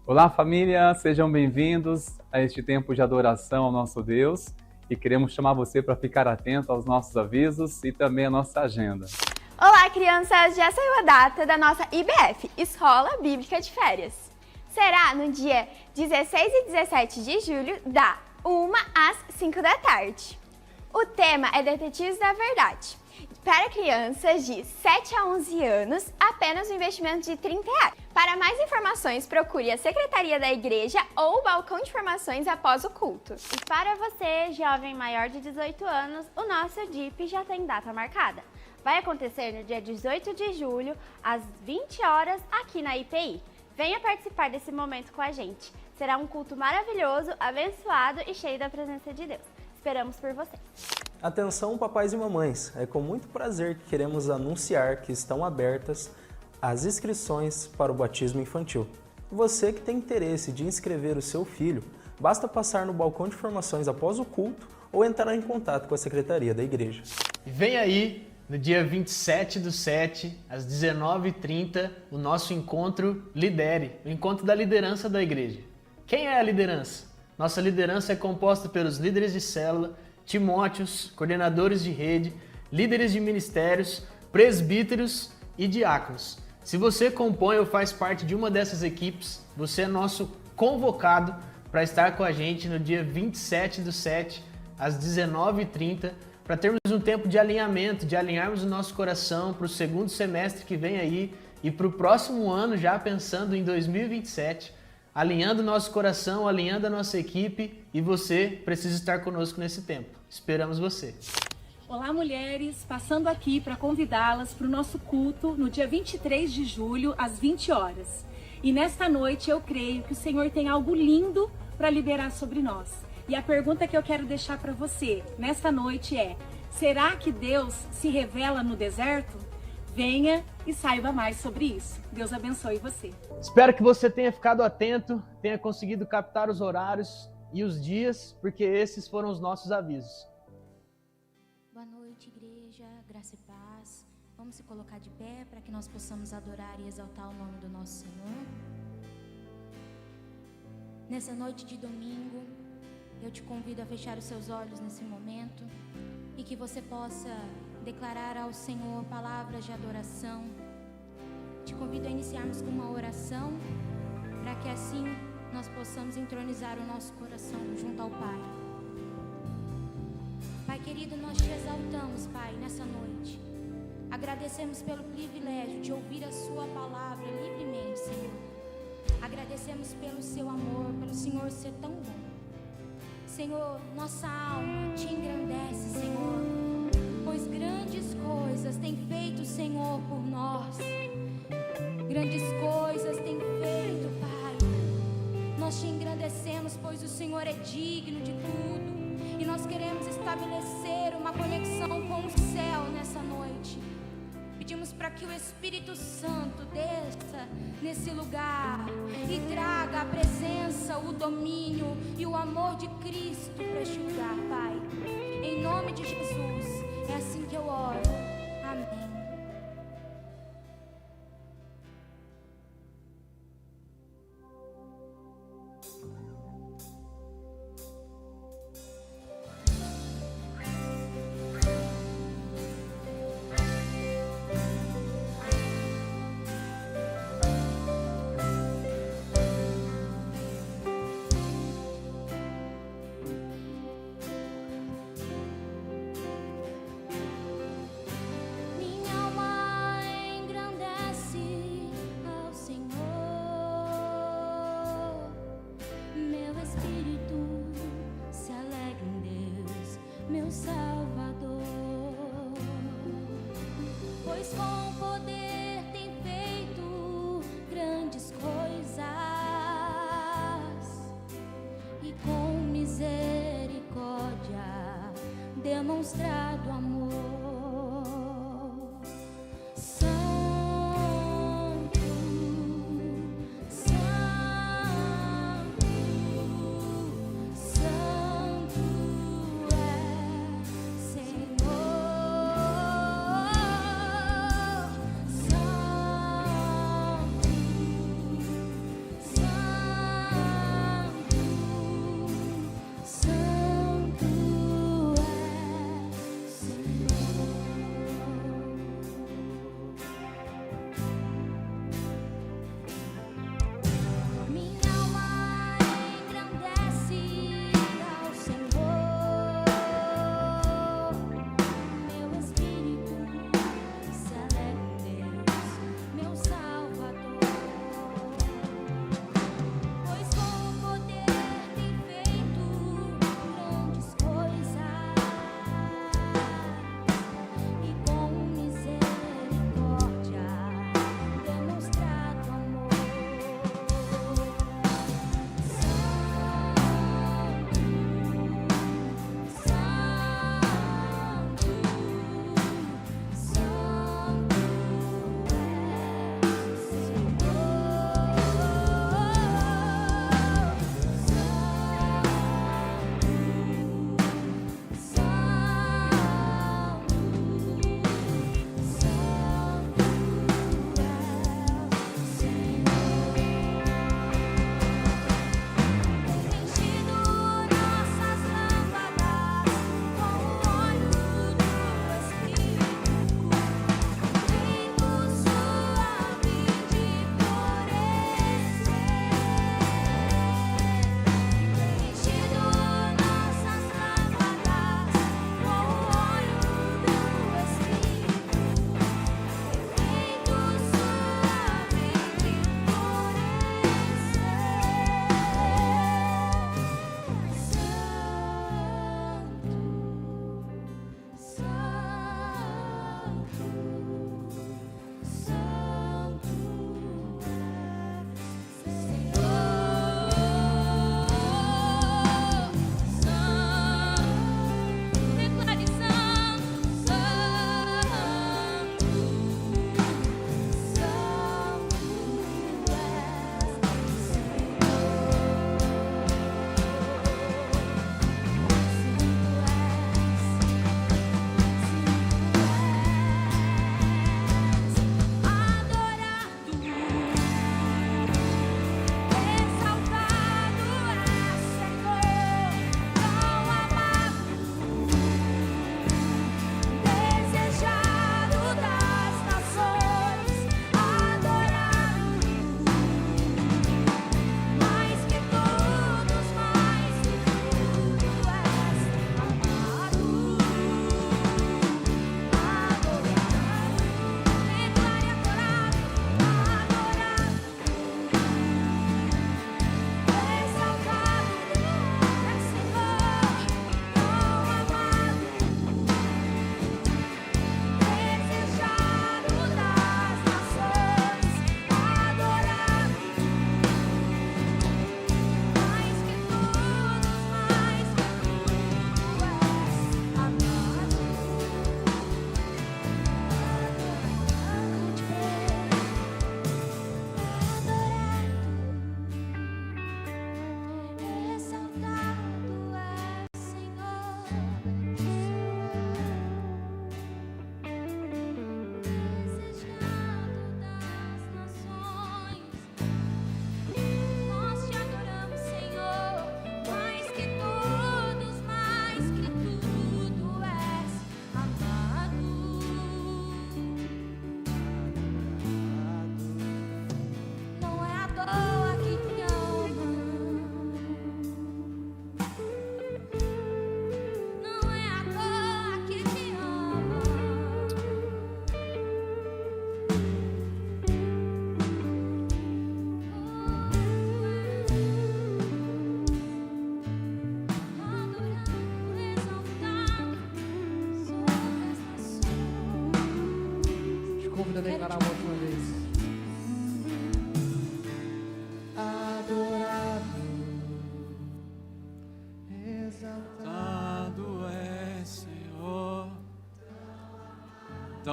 Olá, família, sejam bem-vindos a este tempo de adoração ao nosso Deus e queremos chamar você para ficar atento aos nossos avisos e também à nossa agenda. Olá, crianças! Já saiu a data da nossa IBF, Escola Bíblica de Férias. Será no dia 16 e 17 de julho, da 1 às 5 da tarde. O tema é Detetives da Verdade. Para crianças de 7 a 11 anos, apenas um investimento de R$30. Para mais informações, procure a Secretaria da Igreja ou o balcão de informações após o culto. E para você, jovem maior de 18 anos, o nosso DIP já tem data marcada. Vai acontecer no dia 18 de julho, às 20 horas, aqui na IPI. Venha participar desse momento com a gente. Será um culto maravilhoso, abençoado e cheio da presença de Deus. Esperamos por vocês. Atenção, papais e mamães! É com muito prazer que queremos anunciar que estão abertas as inscrições para o batismo infantil. Você que tem interesse de inscrever o seu filho, basta passar no balcão de informações após o culto ou entrar em contato com a Secretaria da Igreja. E vem aí, no dia 27/7, às 19h30, o nosso encontro Lidere, o encontro da liderança da igreja. Quem é a liderança? Nossa liderança é composta pelos líderes de célula, timóteos, coordenadores de rede, líderes de ministérios, presbíteros e diáconos. Se você compõe ou faz parte de uma dessas equipes, você é nosso convocado para estar com a gente no dia 27/7, às 19h30, para termos um tempo de alinhamento, de alinharmos o nosso coração para o segundo semestre que vem aí e para o próximo ano, já pensando em 2027, alinhando o nosso coração, alinhando a nossa equipe, e você precisa estar conosco nesse tempo. Esperamos você! Olá, mulheres! Passando aqui para convidá-las para o nosso culto no dia 23 de julho, às 20 horas. E nesta noite eu creio que o Senhor tem algo lindo para liberar sobre nós. E a pergunta que eu quero deixar para você nesta noite é: será que Deus se revela no deserto? Venha e saiba mais sobre isso. Deus abençoe você. Espero que você tenha ficado atento, tenha conseguido captar os horários e os dias, porque esses foram os nossos avisos. Boa noite, igreja, graça e paz. Vamos se colocar de pé para que nós possamos adorar e exaltar o nome do nosso Senhor. Nessa noite de domingo, eu te convido a fechar os seus olhos nesse momento e que você possa declarar ao Senhor palavras de adoração. Te convido a iniciarmos com uma oração, para que assim nós possamos entronizar o nosso coração junto ao Pai. Pai querido, nós te exaltamos, Pai, nessa noite. Agradecemos pelo privilégio de ouvir a sua palavra livremente, Senhor. Agradecemos pelo seu amor, pelo Senhor ser tão bom. Senhor, nossa alma te engrandece, Senhor, pois grandes coisas tem feito o Senhor por nós. Grandes coisas tem feito, Pai. Nós te engrandecemos, pois o Senhor é digno de tudo. E nós queremos estabelecer uma conexão com o céu nessa noite. Pedimos para que o Espírito Santo desça nesse lugar e traga a presença, o domínio e o amor de Cristo para este lugar, Pai. Em nome de Jesus, é assim que eu oro. Amém.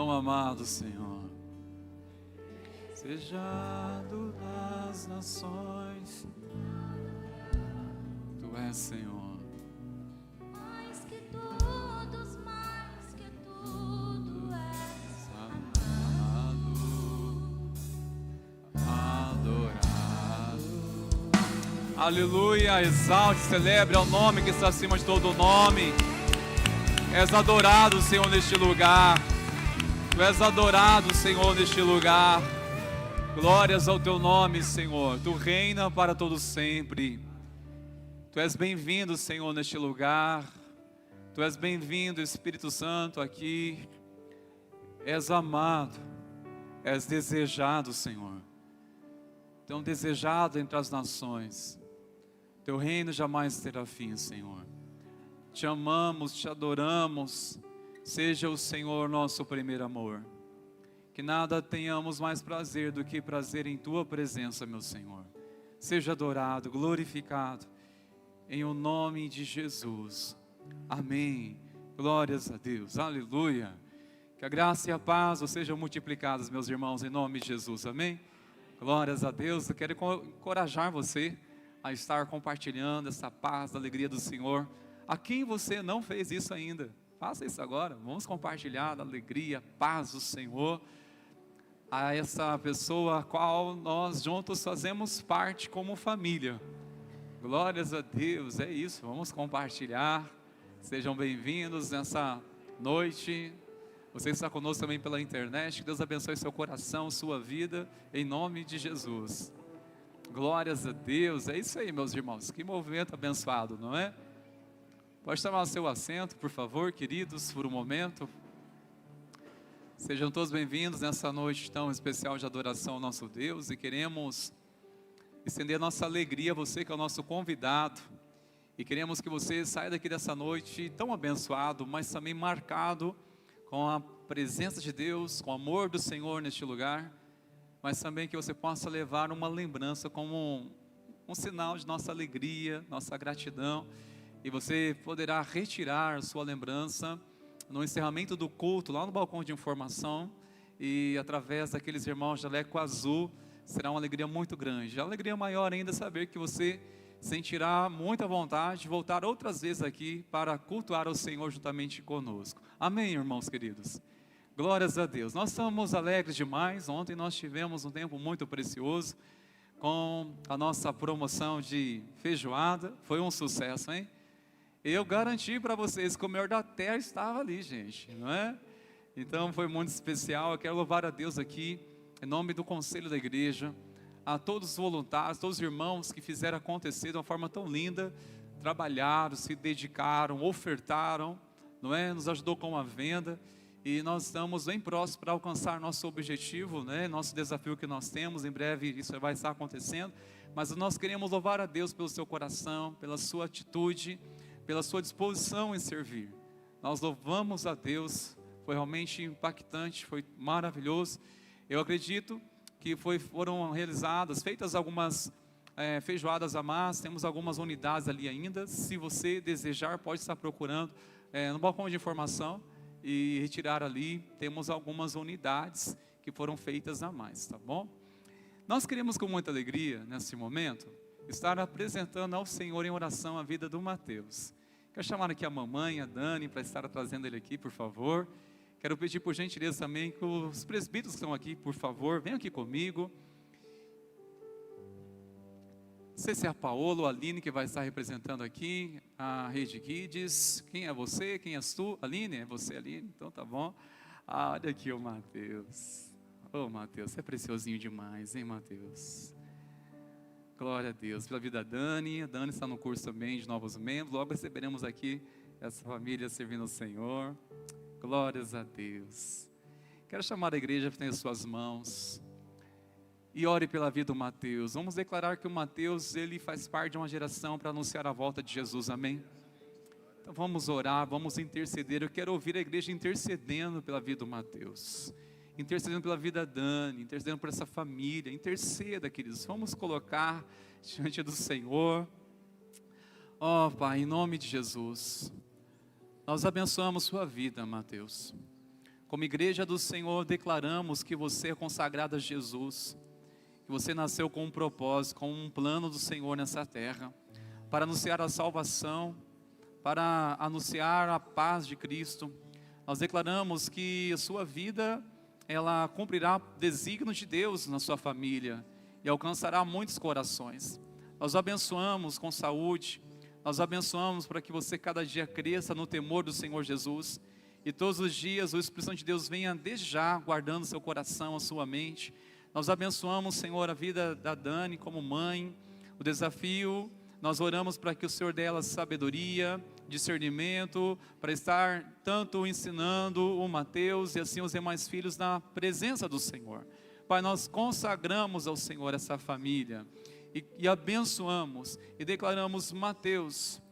tão amado, Senhor. Desejado das nações, Tu és, Senhor. Mais que todos, mais que tudo és Amado, adorado. Aleluia, exalte, celebre ao nome que está acima de todo nome. És adorado, Senhor, neste lugar. Tu és adorado, Senhor, neste lugar. Glórias ao Teu nome, Senhor. Tu reina para todo sempre. Tu és bem-vindo, Senhor, neste lugar. Tu és bem-vindo, Espírito Santo, aqui. És amado, és desejado, Senhor. Tão desejado entre as nações. Teu reino jamais terá fim, Senhor. Te amamos, te adoramos. Seja o Senhor nosso primeiro amor. Que nada tenhamos mais prazer do que prazer em Tua presença, meu Senhor. Seja adorado, glorificado, em o nome de Jesus. Amém. Glórias a Deus. Aleluia. Que a graça e a paz sejam multiplicadas, meus irmãos, em nome de Jesus. Amém. Glórias a Deus. Eu quero encorajar você a estar compartilhando essa paz, a alegria do Senhor. A quem você não fez isso ainda, faça isso agora. Vamos compartilhar a alegria, a paz do Senhor a essa pessoa a qual nós juntos fazemos parte como família. Glórias a Deus, é isso, vamos compartilhar. Sejam bem-vindos nessa noite. Você está conosco também pela internet. Que Deus abençoe seu coração, sua vida, em nome de Jesus. Glórias a Deus, é isso aí, meus irmãos. Que movimento abençoado, não é? Pode tomar o seu assento, por favor, queridos, por um momento. Sejam todos bem-vindos nessa noite tão especial de adoração ao nosso Deus. E queremos estender a nossa alegria a você que é o nosso convidado. E queremos que você saia daqui dessa noite tão abençoado, mas também marcado com a presença de Deus, com o amor do Senhor neste lugar. Mas também que você possa levar uma lembrança como um sinal de nossa alegria, nossa gratidão. E você poderá retirar a sua lembrança no encerramento do culto, lá no balcão de informação. E através daqueles irmãos de jaleco azul, será uma alegria muito grande. A alegria maior ainda é saber que você sentirá muita vontade de voltar outras vezes aqui para cultuar ao Senhor juntamente conosco. Amém, irmãos queridos? Glórias a Deus. Nós estamos alegres demais. Ontem nós tivemos um tempo muito precioso com a nossa promoção de feijoada. Foi um sucesso, hein? Eu garanti para vocês que o melhor da terra estava ali, gente, não é? Então foi muito especial. Eu quero louvar a Deus aqui, em nome do conselho da igreja, a todos os voluntários, todos os irmãos que fizeram acontecer de uma forma tão linda, trabalharam, se dedicaram, ofertaram, não é? Nos ajudou com a venda. E nós estamos bem próximos para alcançar nosso objetivo, né? Nosso desafio que nós temos. Em breve isso vai estar acontecendo. Mas nós queremos louvar a Deus pelo seu coração, pela sua atitude, pela sua disposição em servir. Nós louvamos a Deus. Foi realmente impactante, foi maravilhoso. Eu acredito que foram realizadas, feitas algumas feijoadas a mais. Temos algumas unidades ali ainda. Se você desejar, pode estar procurando no balcão de informação e retirar ali. Temos algumas unidades que foram feitas a mais, tá bom? Nós queremos com muita alegria, nesse momento, estar apresentando ao Senhor em oração a vida do Mateus. Quero chamar aqui a mamãe, a Dani, para estar trazendo ele aqui, por favor. Quero pedir por gentileza também que os presbíteros que estão aqui, por favor, venham aqui comigo. Não sei se é a Paola ou a Aline que vai estar representando aqui a Rede Kids. Quem é você? Quem és tu? Aline? É você, Aline? Então tá bom. Olha aqui o Mateus. Ô Mateus, você é preciosinho demais, hein, Mateus? Glória a Deus. Pela vida da Dani. A Dani está no curso também de novos membros. Logo receberemos aqui essa família servindo ao Senhor. Glórias a Deus. Quero chamar a igreja para ter as suas mãos. E ore pela vida do Mateus. Vamos declarar que o Mateus, ele faz parte de uma geração para anunciar a volta de Jesus, amém? Então vamos orar, vamos interceder. Eu quero ouvir a igreja intercedendo pela vida do Mateus, intercedendo pela vida da Dani, intercedendo por essa família. Interceda, queridos, vamos colocar diante do Senhor. Ó Pai, em nome de Jesus, nós abençoamos sua vida, Mateus. Como igreja do Senhor, declaramos que você é consagrado a Jesus, que você nasceu com um propósito, com um plano do Senhor nessa terra, para anunciar a salvação, para anunciar a paz de Cristo. Nós declaramos que a sua vida, ela cumprirá desígnios de Deus na sua família e alcançará muitos corações. Nós abençoamos com saúde, nós abençoamos para que você cada dia cresça no temor do Senhor Jesus, e todos os dias o Espírito Santo de Deus venha desde já guardando seu coração, a sua mente. Nós abençoamos, Senhor, a vida da Dani como mãe, o desafio. Nós oramos para que o Senhor dê ela sabedoria, discernimento, para estar tanto ensinando o Mateus e assim os demais filhos na presença do Senhor. Pai, nós consagramos ao Senhor essa família e abençoamos e declaramos: Mateus,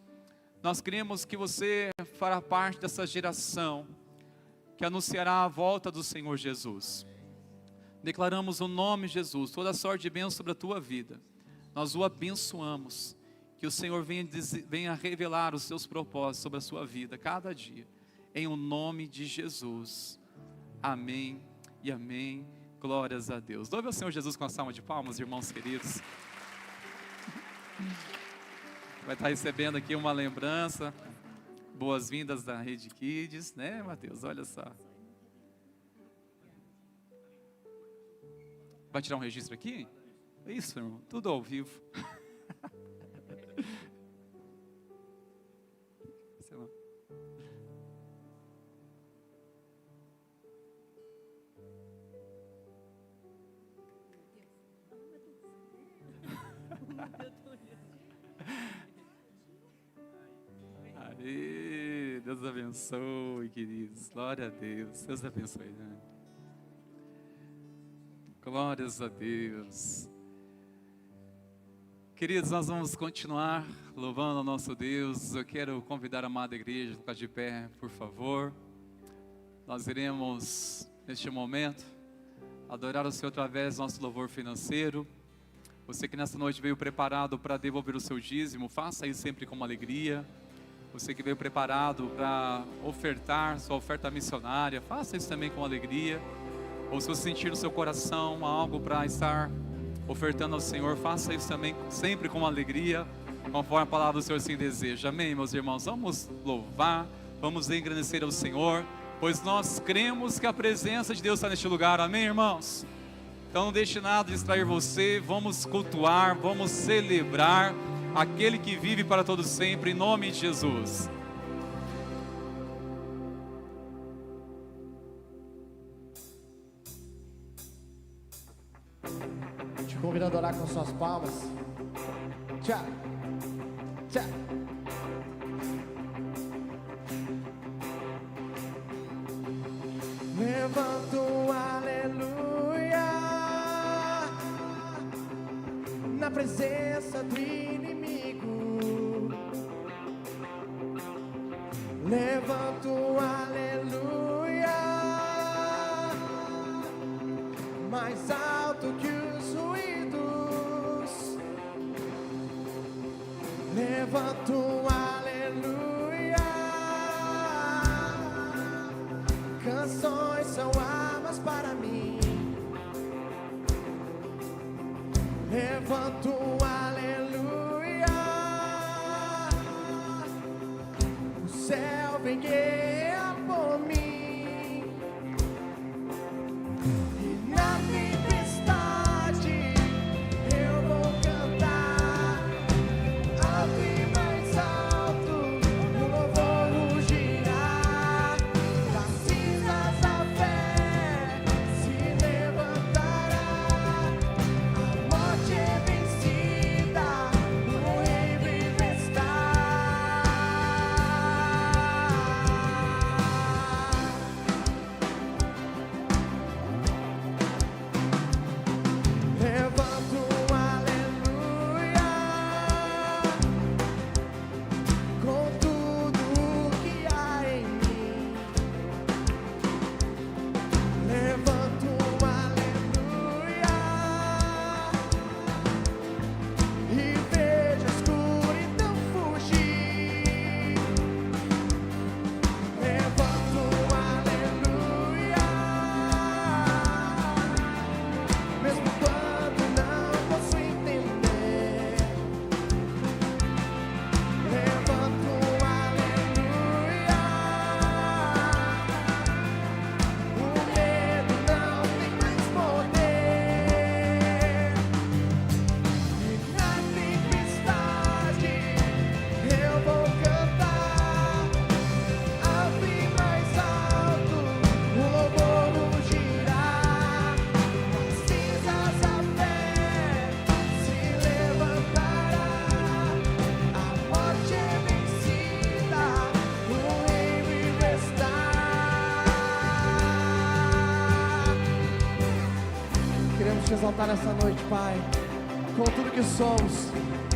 nós cremos que você fará parte dessa geração que anunciará a volta do Senhor Jesus. Declaramos o nome de Jesus, toda sorte de bênção sobre a tua vida. Nós o abençoamos, que o Senhor venha revelar os seus propósitos sobre a sua vida, cada dia, em o nome de Jesus. Amém e amém. Glórias a Deus. Louve ao Senhor Jesus com a salva de palmas, irmãos queridos. Vai estar recebendo aqui uma lembrança. Boas-vindas da Rede Kids, né, Mateus? Olha só. Vai tirar um registro aqui? Isso, irmão. Tudo ao vivo. Sei lá. Aê, Deus abençoe, queridos. Glória a Deus. Deus abençoe, né? Glórias a Deus. Queridos, nós vamos continuar louvando ao nosso Deus. Eu quero convidar a amada igreja a ficar de pé, por favor. Nós iremos, neste momento, adorar o Senhor através do nosso louvor financeiro. Você que nessa noite veio preparado para devolver o seu dízimo, faça isso sempre com alegria. Você que veio preparado para ofertar sua oferta missionária, faça isso também com alegria. Ou se você sentir no seu coração algo para estar ofertando ao Senhor, faça isso também sempre com alegria, conforme a palavra do Senhor assim deseja. Amém, meus irmãos? Vamos louvar, vamos engrandecer ao Senhor, pois nós cremos que a presença de Deus está neste lugar. Amém, irmãos? Então não deixe nada distrair você. Vamos cultuar, vamos celebrar aquele que vive para todo sempre, em nome de Jesus. Te convido a adorar com suas palmas. Tchau, tchau. Levanta um aleluia na presença do inimigo. Levanta um aleluia mais alto que os ruídos. Levanta um aleluia. Canções são armas para mim. Levanta um aleluia. O céu vem guiar por mim. E na tempestade eu vou cantar alto e mais alto. O louvor rugirá. Das cinzas a fé se levantará. A morte é vencida, o rei vive está. exaltar nessa noite, Pai, com tudo que somos.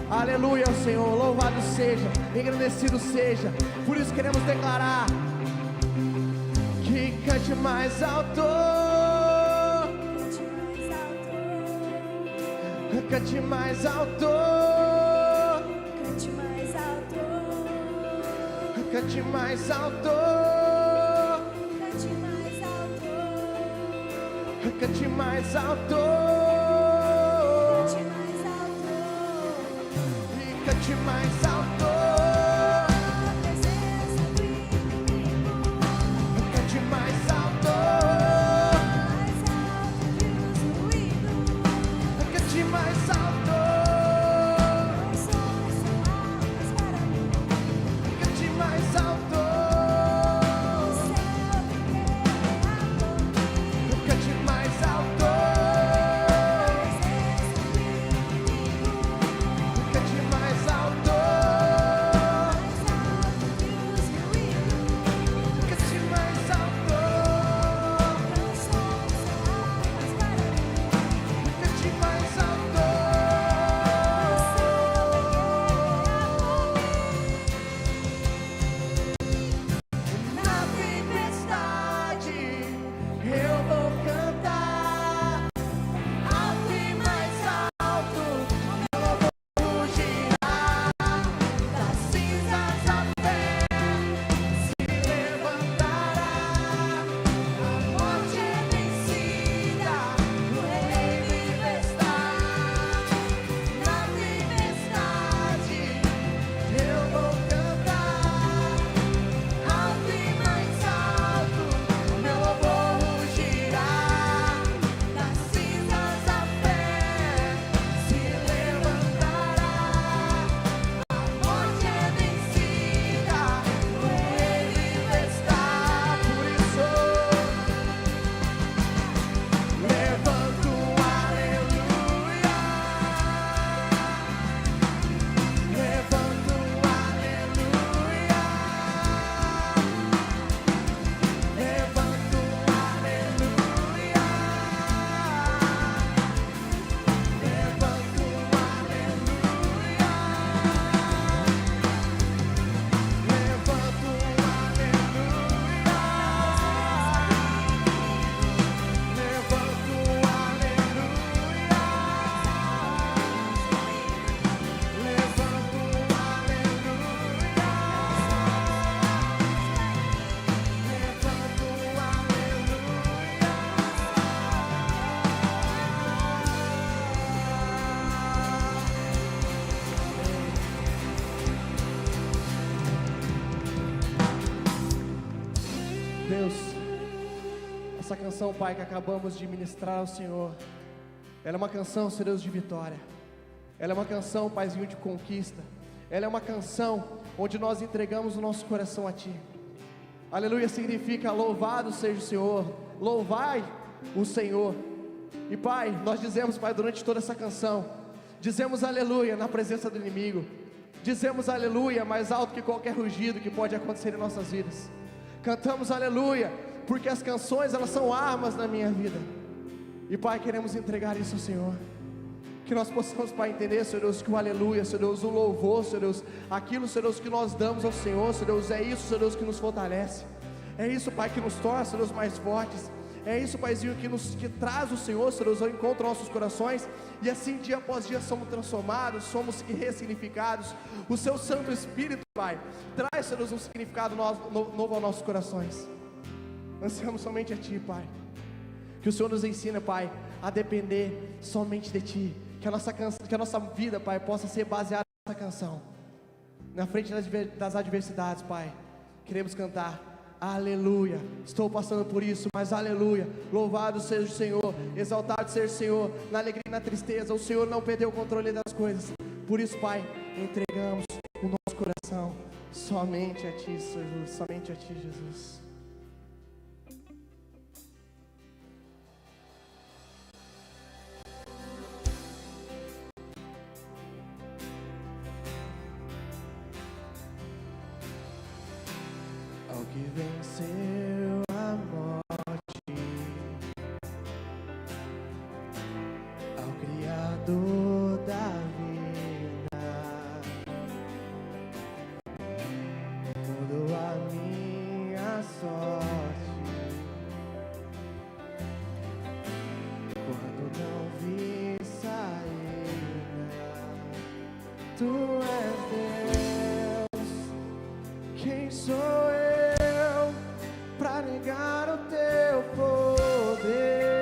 Aleluia, Senhor, louvado seja, engrandecido seja. Por isso queremos declarar que cante mais alto, cante mais alto, Cante mais alto, cante mais alto, cante mais alto, cante mais alto, cante mais alto. e cante mais alto, A presença do inimigo cante mais alto, mais alto que os ruídos. cante mais alto, Os sons são altos para mim. cante mais alto, O céu guerreia por mim. cante mais alto, A presença do inimigo cante mais alto, mais alto que os ruídos. cante mais alto, Os sons são altos para mim. cante mais alto. Na tempestade eu vou cantar alto e mais alto, meu louvor fugirá das cinzas, a fé se levantará, a morte é vencida, o Rei vivo está. Na tempestade eu vou cantar alto e mais alto, o meu louvor rugirá, das cinzas a fé se levantará, a morte é vencida, o Rei vivo está. Por isso levanto um aleluia, levanto um aleluia. Levanto um aleluia, levanto um aleluia, levanto um aleluia, levanto um aleluia, levanto um Deus, essa canção, Pai, que acabamos de ministrar ao Senhor, ela é uma canção, Senhor Deus, de vitória. Ela é uma canção, Paizinho, de conquista. Ela é uma canção onde nós entregamos o nosso coração a Ti. Aleluia significa louvado seja o Senhor, louvai o Senhor. E Pai, nós dizemos, Pai, durante toda essa canção, dizemos aleluia na presença do inimigo, dizemos aleluia mais alto que qualquer rugido que pode acontecer em nossas vidas. Cantamos aleluia, porque as canções, elas são armas na minha vida. E Pai, queremos entregar isso ao Senhor. Que nós possamos, Pai, entender, Senhor Deus, que o aleluia, Senhor Deus, o louvor, Senhor Deus, aquilo, Senhor Deus, que nós damos ao Senhor, Senhor Deus, é isso, Senhor Deus, que nos fortalece. É isso, Pai, que nos torna, Senhor Deus, mais fortes. É isso, Paizinho, que traz o Senhor, Senhor Deus, ao encontro nossos corações. E assim, dia após dia, somos transformados, somos ressignificados. O Seu Santo Espírito, Pai, traz, Senhor Deus, um significado novo aos nossos corações. Ansiamos somente a Ti, Pai. Que o Senhor nos ensina, Pai, a depender somente de Ti. Que a nossa vida, Pai, possa ser baseada nessa canção. Na frente das adversidades, Pai, queremos cantar aleluia. Estou passando por isso, mas aleluia. Louvado seja o Senhor, exaltado seja o Senhor. Na alegria e na tristeza, o Senhor não perdeu o controle das coisas. Por isso, Pai, entregamos o nosso coração somente a Ti, Jesus. Somente a Ti, Jesus. Ao que venceu a morte, Criador da vida, mudou a minha sorte quando não vi saída. Tu és Deus, quem sou eu pra negar o teu poder?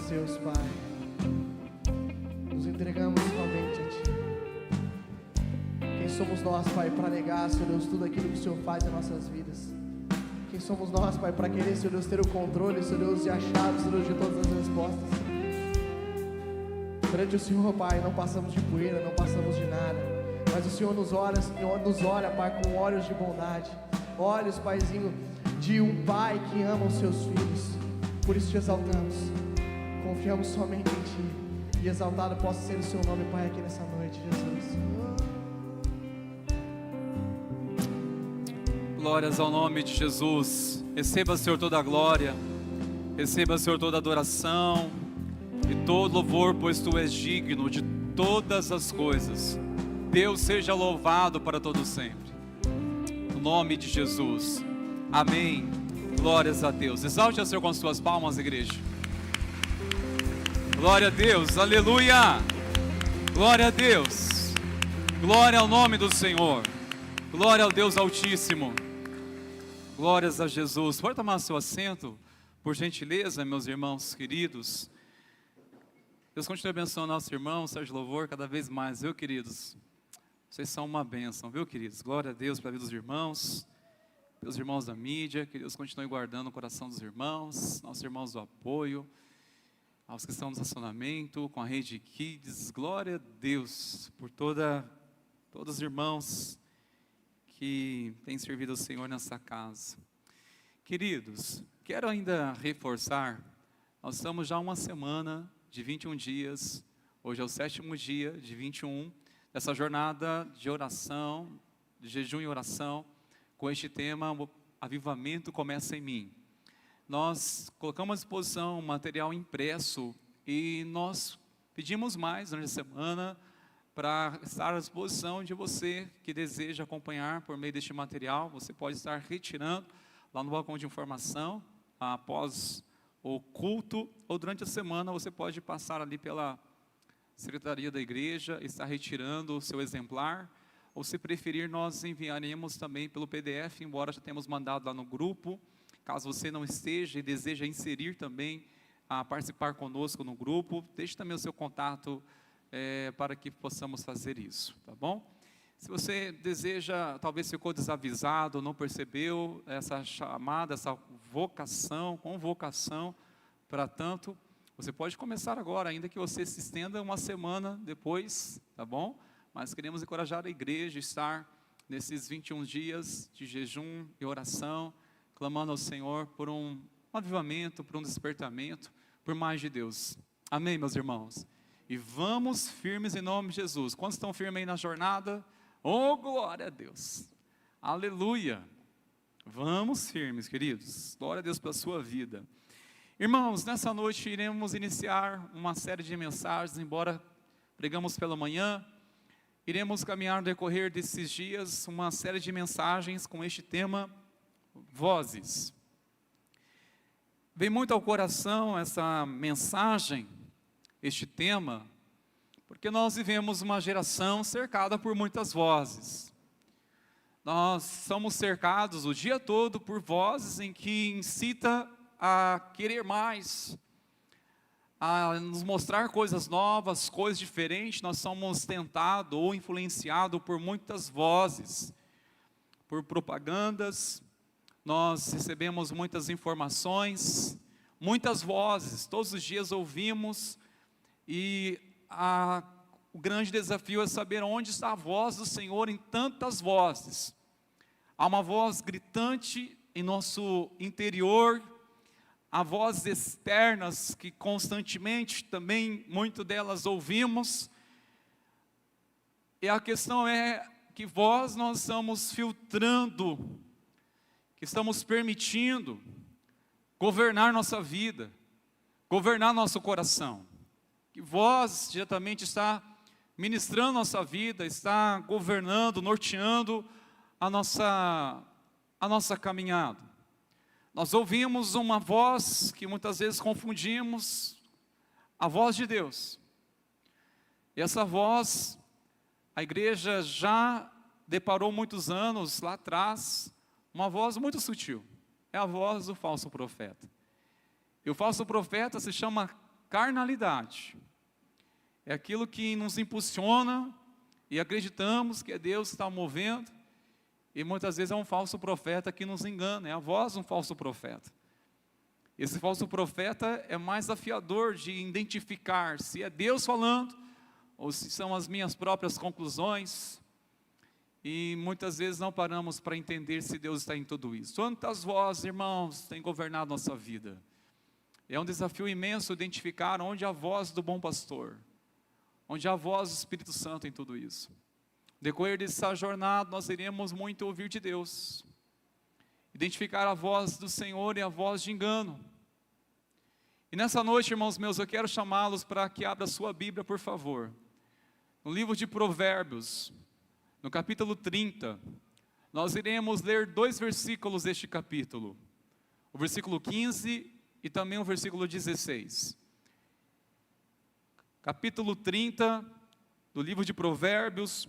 Deus, Pai, nos entregamos somente a Ti. Quem somos nós, Pai, para negar, Senhor Deus, tudo aquilo que o Senhor faz em nossas vidas? Quem somos nós, Pai, para querer, Senhor Deus, ter o controle, Senhor Deus, e a chave, Senhor Deus, de todas as respostas? Perante o Senhor, Pai, não passamos de poeira, não passamos de nada, mas o Senhor nos olha, Pai, com olhos de bondade, olhos, Paizinho, de um Pai que ama os seus filhos. Por isso te exaltamos, confiamos somente em Ti. E exaltado possa ser o seu nome, Pai, aqui nessa noite, Jesus. Glórias ao nome de Jesus. Receba, Senhor, toda a glória. Receba, Senhor, toda a adoração e todo louvor, pois Tu és digno de todas as coisas. Deus seja louvado para todo sempre. No nome de Jesus. Amém. Glórias a Deus. Exalte ao Senhor com as suas palmas, igreja. Glória a Deus. Aleluia. Glória a Deus. Glória ao nome do Senhor. Glória ao Deus Altíssimo. Glórias a Jesus. Pode tomar seu assento, por gentileza, meus irmãos queridos. Deus continue abençoando nosso irmão, Sérgio Louvor, cada vez mais, viu, queridos? Vocês são uma bênção, viu, queridos? Glória a Deus pela vida dos irmãos, pelos irmãos da mídia, que Deus continue guardando o coração dos irmãos, nossos irmãos do apoio, aos que estão no estacionamento, com a rede Kids. Glória a Deus por todos os irmãos que têm servido ao Senhor nessa casa. Queridos, quero ainda reforçar, nós estamos já uma semana de 21 dias, hoje é o 7º dia de 21, dessa jornada de oração, de jejum e oração, com este tema, o avivamento começa em mim. Nós colocamos à disposição um material impresso e nós pedimos mais durante a semana para estar à disposição de você que deseja acompanhar por meio deste material. Você pode estar retirando lá no balcão de informação, após o culto, ou durante a semana você pode passar ali pela secretaria da igreja, estar retirando o seu exemplar, ou se preferir, nós enviaremos também pelo PDF, embora já tenhamos mandado lá no grupo. Caso você não esteja e deseja inserir também, participar conosco no grupo, deixe também o seu contato para que possamos fazer isso, tá bom? Se você deseja, talvez ficou desavisado, não percebeu essa chamada, essa vocação, convocação para tanto, você pode começar agora, ainda que você se estenda uma semana depois, tá bom? Mas queremos encorajar a igreja a estar nesses 21 dias de jejum e oração, clamando ao Senhor por um avivamento, por um despertamento, por mais de Deus. Amém, meus irmãos? E vamos firmes em nome de Jesus. Quantos estão firmes aí na jornada? Oh, glória a Deus. Aleluia. Vamos firmes, queridos. Glória a Deus pela sua vida. Irmãos, nessa noite iremos iniciar uma série de mensagens, embora pregamos pela manhã. Iremos caminhar no decorrer desses dias uma série de mensagens com este tema, vozes. Vem muito ao coração essa mensagem, este tema, porque nós vivemos uma geração cercada por muitas vozes. Nós somos cercados o dia todo por vozes em que incita a querer mais, a nos mostrar coisas novas, coisas diferentes. Nós somos tentados ou influenciados por muitas vozes, por propagandas. Nós recebemos muitas informações, muitas vozes, todos os dias ouvimos, e o grande desafio é saber onde está a voz do Senhor em tantas vozes. Há uma voz gritante em nosso interior, há vozes externas que constantemente também, muito delas ouvimos, e a questão é que voz nós estamos filtrando, que estamos permitindo governar nossa vida, governar nosso coração. Que voz diretamente está ministrando nossa vida, está governando, norteando a nossa caminhada. Nós ouvimos uma voz que muitas vezes confundimos, a voz de Deus. E essa voz, a igreja já deparou muitos anos lá atrás, uma voz muito sutil, é a voz do falso profeta. E o falso profeta se chama carnalidade. É aquilo que nos impulsiona e acreditamos que é Deus que está movendo, e muitas vezes é um falso profeta que nos engana, é a voz de um falso profeta. Esse falso profeta é mais desafiador de identificar se é Deus falando ou se são as minhas próprias conclusões, e muitas vezes não paramos para entender se Deus está em tudo isso. Quantas vozes, irmãos, têm governado nossa vida? É um desafio imenso identificar onde é a voz do bom pastor, onde há a voz do Espírito Santo em tudo isso. No decorrer dessa jornada, nós iremos muito ouvir de Deus, identificar a voz do Senhor e a voz de engano. E nessa noite, irmãos meus, eu quero chamá-los para que abra a sua Bíblia, por favor. No livro de Provérbios, no capítulo 30, nós iremos ler 2 versículos deste capítulo. O versículo 15 e também o versículo 16. Capítulo 30 do livro de Provérbios.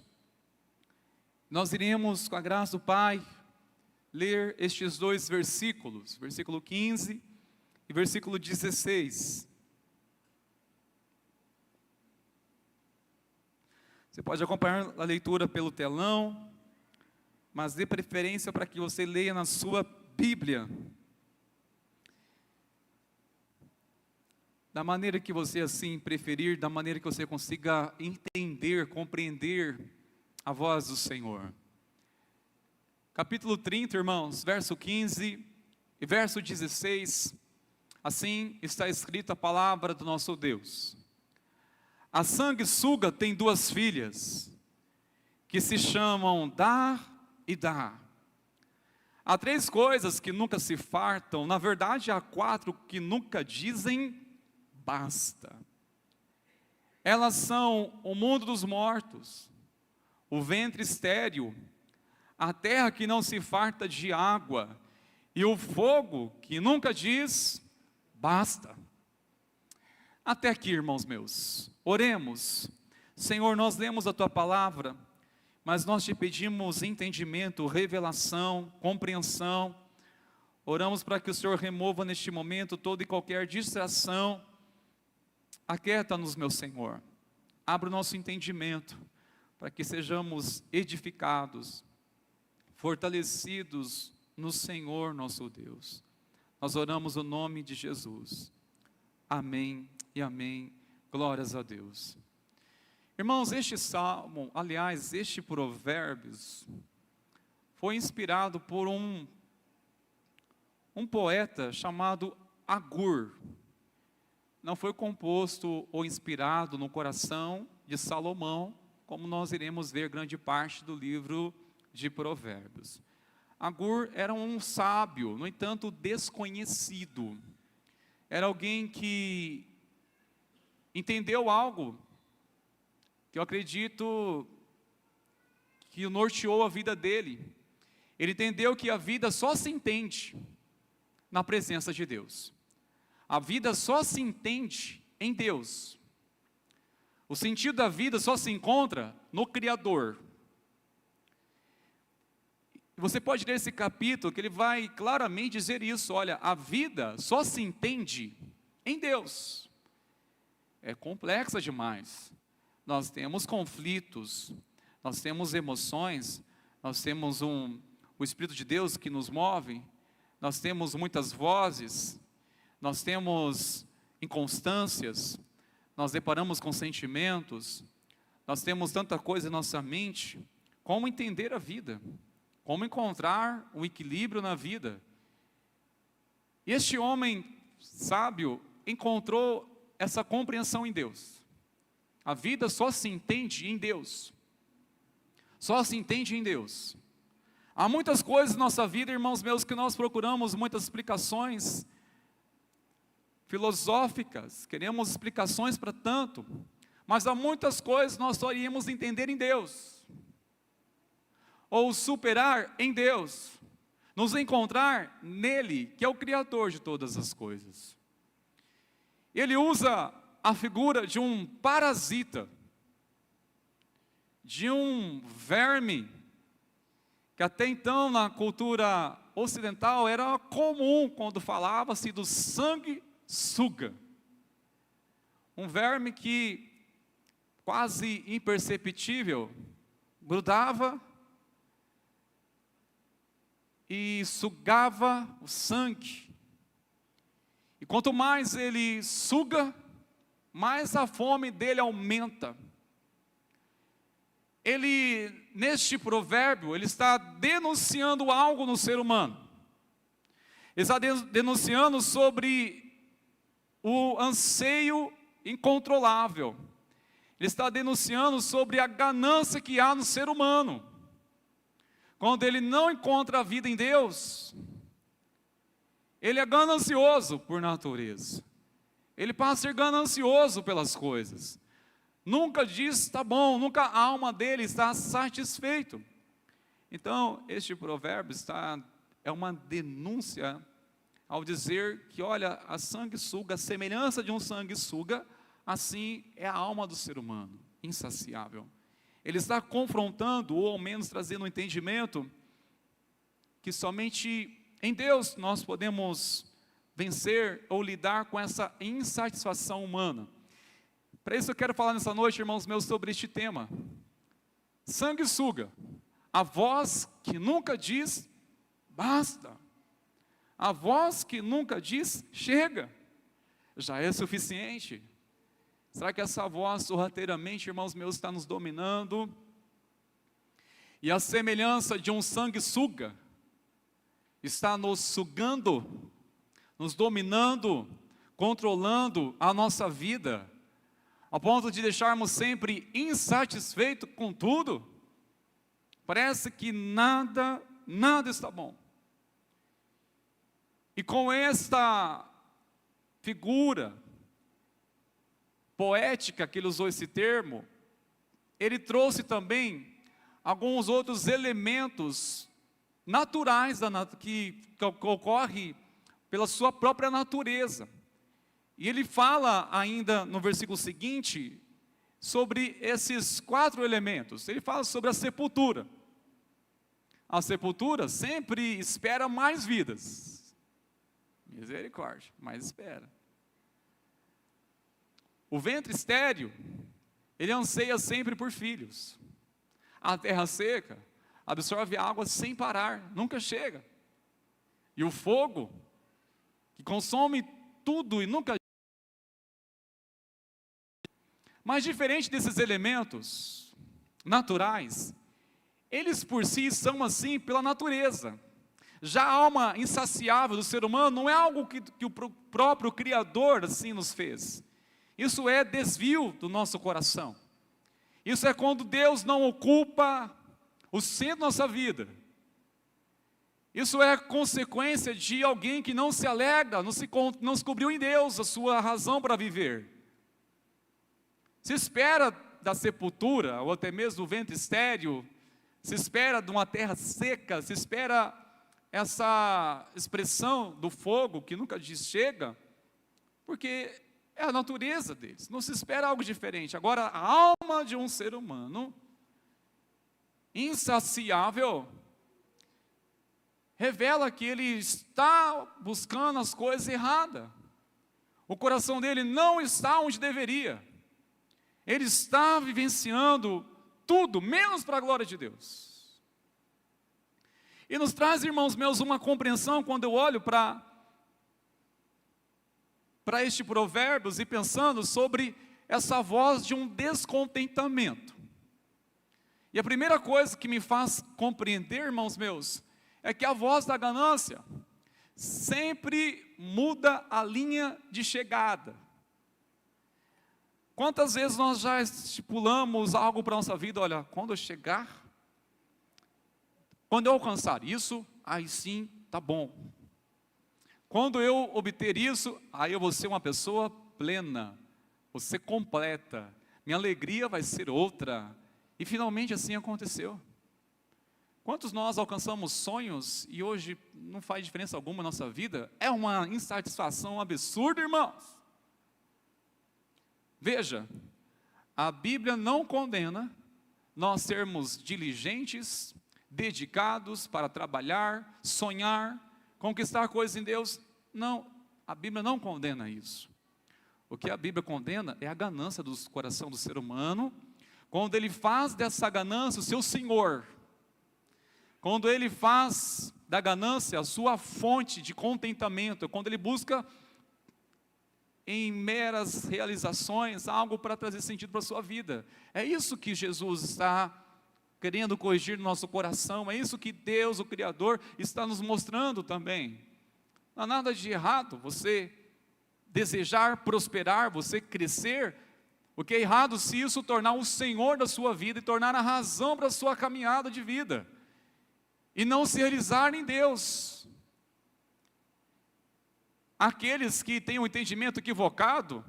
Nós iremos, com a graça do Pai, ler estes 2 versículos, versículo 15 e versículo 16. Você pode acompanhar a leitura pelo telão, mas dê preferência para que você leia na sua Bíblia. Da maneira que você assim preferir, da maneira que você consiga entender, compreender a voz do Senhor. Capítulo 30, irmãos, verso 15 e verso 16, assim está escrita a palavra do nosso Deus. A sanguessuga tem 2 filhas, que se chamam Dar e Dá. Há 3 coisas que nunca se fartam, na verdade há 4 que nunca dizem basta. Elas são o mundo dos mortos, o ventre estéril, a terra que não se farta de água, e o fogo que nunca diz basta. Até aqui, irmãos meus, oremos. Senhor, nós lemos a Tua palavra, mas nós te pedimos entendimento, revelação, compreensão. Oramos para que o Senhor remova neste momento toda e qualquer distração. Aquieta-nos, meu Senhor. Abra o nosso entendimento, para que sejamos edificados, fortalecidos no Senhor nosso Deus. Nós oramos no nome de Jesus. Amém e amém. Glórias a Deus. Irmãos, este salmo, aliás, este Provérbios, foi inspirado por um poeta chamado Agur. Não foi composto ou inspirado no coração de Salomão, como nós iremos ver grande parte do livro de Provérbios. Agur era um sábio, no entanto desconhecido. Era alguém que entendeu algo que eu acredito que norteou a vida dele. Ele entendeu que a vida só se entende na presença de Deus. A vida só se entende em Deus. O sentido da vida só se encontra no Criador. Você pode ler esse capítulo que ele vai claramente dizer isso. Olha, a vida só se entende em Deus. É complexa demais. Nós temos conflitos, nós temos emoções, nós temos o Espírito de Deus que nos move, nós temos muitas vozes, nós temos inconstâncias, nós deparamos com sentimentos, nós temos tanta coisa em nossa mente. Como entender a vida? Como encontrar um equilíbrio na vida? E este homem sábio encontrou essa compreensão em Deus. A vida só se entende em Deus. Só se entende em Deus. Há muitas coisas na nossa vida, irmãos meus, que nós procuramos muitas explicações filosóficas, queremos explicações para tanto, mas há muitas coisas nós só iríamos entender em Deus, ou superar em Deus, nos encontrar nele, que é o Criador de todas as coisas. Ele usa a figura de um parasita, de um verme, que até então na cultura ocidental era comum quando falava-se do sanguessuga. Um verme que, quase imperceptível, grudava e sugava o sangue. E quanto mais ele suga, mais a fome dele aumenta. Ele, neste provérbio, ele está denunciando algo no ser humano. Ele está denunciando sobre o anseio incontrolável. Ele Ele está denunciando sobre a ganância que há no ser humano. Quando ele não encontra a vida em Deus, ele é ganancioso por natureza. Ele passa a ser ganancioso pelas coisas. Nunca diz está bom, nunca a alma dele está satisfeito. Então, este provérbio é uma denúncia ao dizer que, olha, a sanguessuga, a semelhança de um sanguessuga, assim é a alma do ser humano, insaciável. Ele está confrontando, ou ao menos trazendo um entendimento, que somente em Deus nós podemos vencer ou lidar com essa insatisfação humana. Para isso eu quero falar nessa noite, irmãos meus, sobre este tema. Sanguessuga, a voz que nunca diz basta. A voz que nunca diz chega, já é suficiente. Será que essa voz sorrateiramente, irmãos meus, está nos dominando? E a semelhança de um sanguessuga está nos sugando, nos dominando, controlando a nossa vida, ao ponto de deixarmos sempre insatisfeitos com tudo? Parece que nada está bom. E com esta figura poética que ele usou esse termo, ele trouxe também alguns outros elementos naturais que ocorrem pela sua própria natureza. E ele fala ainda no versículo seguinte sobre esses 4 elementos. Ele fala sobre a sepultura. A sepultura sempre espera mais vidas. Misericórdia, mas espera. O ventre estéril, ele anseia sempre por filhos. A terra seca absorve água sem parar, nunca chega. E o fogo, que consome tudo e nunca... Mas diferente desses elementos naturais, eles por si são assim pela natureza. Já a alma insaciável do ser humano não é algo que o próprio Criador assim nos fez. Isso é desvio do nosso coração. Isso é quando Deus não ocupa o centro da nossa vida. Isso é consequência de alguém que não se alegra, não se descobriu em Deus a sua razão para viver. Se espera da sepultura, ou até mesmo do ventre estéril, se espera de uma terra seca, se espera essa expressão do fogo que nunca diz chega, porque é a natureza deles, não se espera algo diferente. Agora, a alma de um ser humano, insaciável, revela que ele está buscando as coisas erradas. O coração dele não está onde deveria. Ele está vivenciando tudo, menos para a glória de Deus. E nos traz, irmãos meus, uma compreensão quando eu olho para este provérbios e pensando sobre essa voz de um descontentamento. E a primeira coisa que me faz compreender, irmãos meus, é que a voz da ganância sempre muda a linha de chegada. Quantas vezes nós já estipulamos algo para a nossa vida? Olha, quando eu chegar, quando eu alcançar isso, aí sim, tá bom. Quando eu obter isso, aí eu vou ser uma pessoa plena, vou ser completa, minha alegria vai ser outra. E finalmente assim aconteceu. Quantos nós alcançamos sonhos e hoje não faz diferença alguma na nossa vida? É uma insatisfação absurda, irmãos. Veja, a Bíblia não condena nós sermos diligentes, dedicados para trabalhar, sonhar, conquistar coisas em Deus. Não, a Bíblia não condena isso. O que a Bíblia condena é a ganância do coração do ser humano, quando ele faz dessa ganância o seu senhor, quando ele faz da ganância a sua fonte de contentamento, quando ele busca em meras realizações algo para trazer sentido para a sua vida. É isso que Jesus está querendo corrigir no nosso coração, é isso que Deus, o Criador, está nos mostrando também. Não há nada de errado você desejar prosperar, você crescer, O que é errado se isso tornar o Senhor da sua vida e tornar a razão para a sua caminhada de vida. E não se realizar em Deus. Aqueles que têm um entendimento equivocado,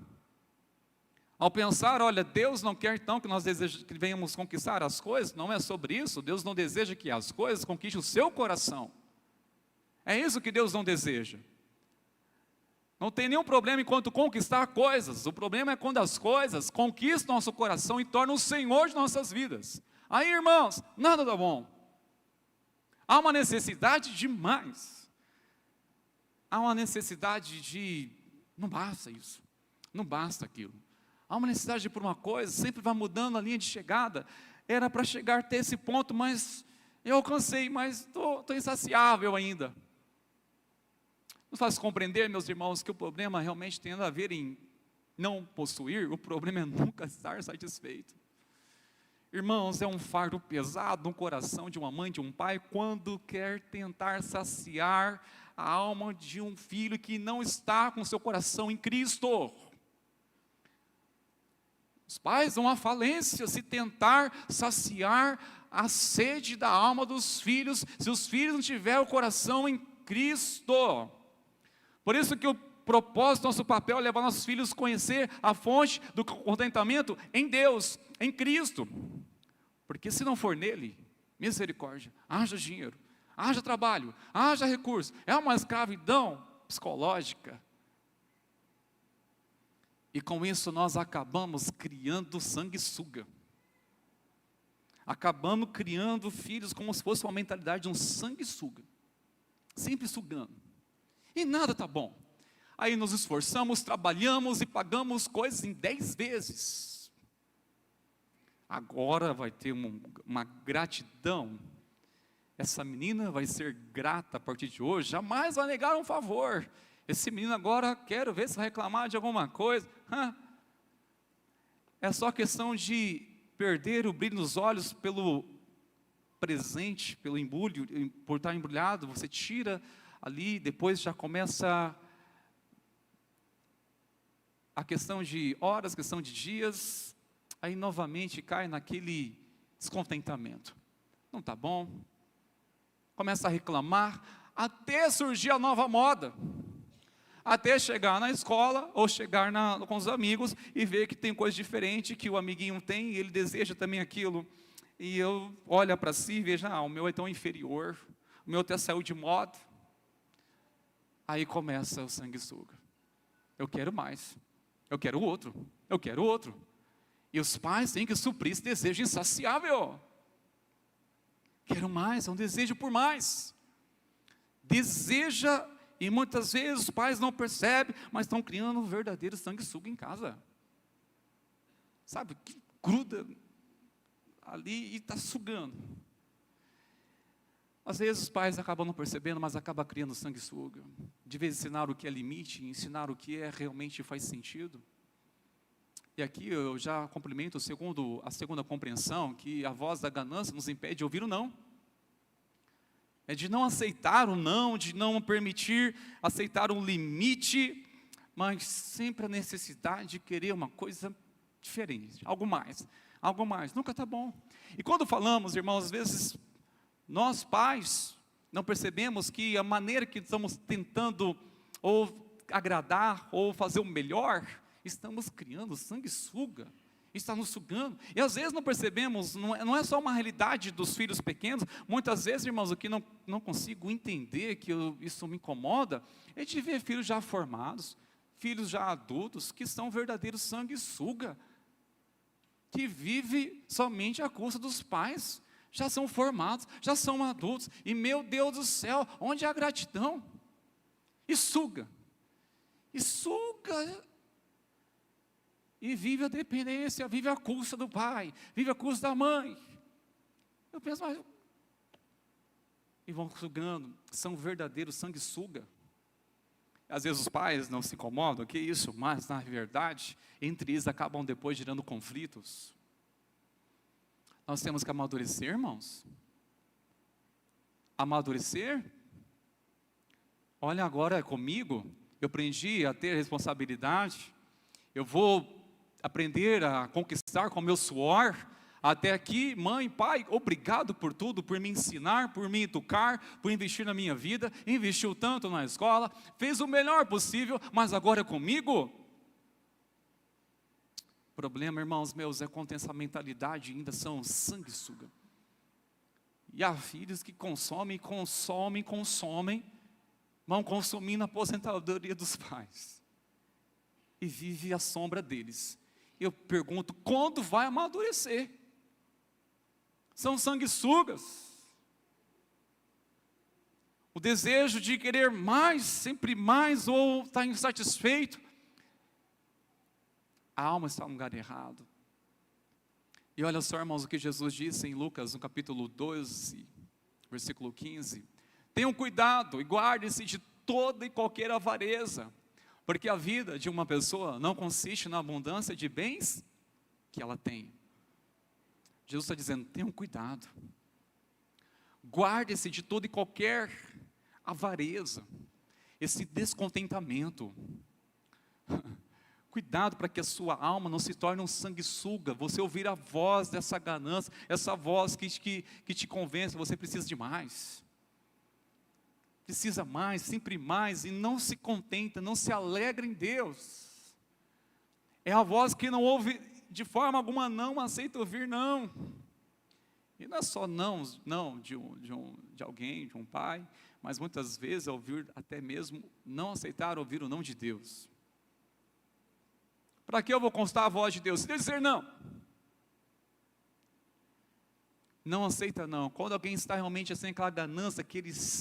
ao pensar, olha, Deus não quer então que nós que venhamos conquistar as coisas, não é sobre isso. Deus não deseja que as coisas conquistem o seu coração. É isso que Deus não deseja. Não tem nenhum problema enquanto conquistar coisas. O problema é quando as coisas conquistam nosso coração e tornam o Senhor de nossas vidas. Aí, irmãos, nada dá bom. Há uma necessidade de mais. Há uma necessidade de... Não basta isso. Não basta aquilo. Há uma necessidade de por uma coisa, sempre vai mudando a linha de chegada. Era para chegar até esse ponto, mas eu alcancei, mas estou insaciável ainda. Nos faz compreender, meus irmãos, que o problema realmente tem nada a ver em não possuir, o problema é nunca estar satisfeito. Irmãos, é um fardo pesado no coração de uma mãe, de um pai, quando quer tentar saciar a alma de um filho que não está com seu coração em Cristo. Os pais vão à falência se tentar saciar a sede da alma dos filhos, se os filhos não tiverem o coração em Cristo. Por isso que o propósito, nosso papel é levar nossos filhos a conhecer a fonte do contentamento em Deus, em Cristo. Porque se não for nele, misericórdia, haja dinheiro, haja trabalho, haja recurso, é uma escravidão psicológica. E com isso nós acabamos criando sanguessuga. Acabamos criando filhos como se fosse uma mentalidade de um sanguessuga. Sempre sugando. E nada está bom. Aí nos esforçamos, trabalhamos e pagamos coisas em 10 vezes. Agora vai ter uma gratidão. Essa menina vai ser grata a partir de hoje, jamais vai negar um favor. Esse menino agora, quero ver se vai reclamar de alguma coisa. É só questão de perder o brilho nos olhos pelo presente, pelo embrulho, por estar embrulhado, você tira ali, depois já começa a questão de horas, questão de dias, aí novamente cai naquele descontentamento. Não está bom, começa a reclamar, até surgir a nova moda. Até chegar na escola, ou chegar com os amigos, e ver que tem coisa diferente, que o amiguinho tem, e ele deseja também aquilo. E eu olho para si e vejo, o meu é tão inferior, o meu até saiu de moda. Aí começa o sanguessuga. Eu quero mais, eu quero outro, eu quero outro. E os pais têm que suprir esse desejo insaciável. Quero mais, é um desejo por mais. Deseja. E muitas vezes os pais não percebem, mas estão criando um verdadeiro sanguessuga em casa. Sabe, que gruda ali e está sugando. Às vezes os pais acabam não percebendo, mas acabam criando sanguessuga. De vez em ensinar o que é limite, ensinar o que realmente faz sentido. E aqui eu já complemento a segunda compreensão, que a voz da ganância nos impede de ouvir o não. É de não aceitar o não, de não permitir aceitar um limite, mas sempre a necessidade de querer uma coisa diferente, algo mais, nunca está bom. E quando falamos, irmãos, às vezes, nós pais, não percebemos que a maneira que estamos tentando ou agradar, ou fazer o melhor, estamos criando sanguessuga. Está nos sugando, e às vezes não percebemos, não é só uma realidade dos filhos pequenos, muitas vezes, irmãos, o que não consigo entender, que isso me incomoda, é de ver filhos já formados, filhos já adultos, que são verdadeiros sanguessuga, que vivem somente à custa dos pais, já são formados, já são adultos, e meu Deus do céu, onde é a gratidão? E suga, e vive a dependência, vive a custa do pai, vive a custa da mãe. Eu penso, mas... E vão sugando, são verdadeiros sanguessuga. Às vezes os pais não se incomodam, que isso, mas na verdade, entre eles acabam depois gerando conflitos. Nós temos que amadurecer, irmãos. Amadurecer. Olha agora comigo, eu aprendi a ter responsabilidade, eu vou aprender a conquistar com o meu suor. Até aqui, mãe, pai, obrigado por tudo, por me ensinar, por me educar, por investir na minha vida, investiu tanto na escola, fez o melhor possível, mas agora é comigo? O problema, irmãos meus, é quando essa mentalidade ainda são sanguessuga. E há filhos que consomem, vão consumindo a aposentadoria dos pais. E vive à sombra deles. Eu pergunto, quando vai amadurecer? São sanguessugas. O desejo de querer mais, sempre mais, ou estar insatisfeito. A alma está no lugar errado. E olha só, irmãos, o que Jesus disse em Lucas, no capítulo 12, versículo 15. Tenham cuidado e guardem-se de toda e qualquer avareza, porque a vida de uma pessoa não consiste na abundância de bens que ela tem. Jesus está dizendo, tenham cuidado. Guarde-se de toda e qualquer avareza, esse descontentamento. Cuidado para que a sua alma não se torne um sanguessuga. Você ouvir a voz dessa ganância, essa voz que te convence, você precisa de mais. Precisa mais, sempre mais, e não se contenta, não se alegra em Deus. É a voz que não ouve, de forma alguma não aceita ouvir não. E não é só não de alguém, de um pai, mas muitas vezes é ouvir até mesmo não aceitar ouvir o não de Deus. Para que eu vou constar a voz de Deus? Se Deus dizer não, não aceita não. Quando alguém está realmente assim, aquela ganância,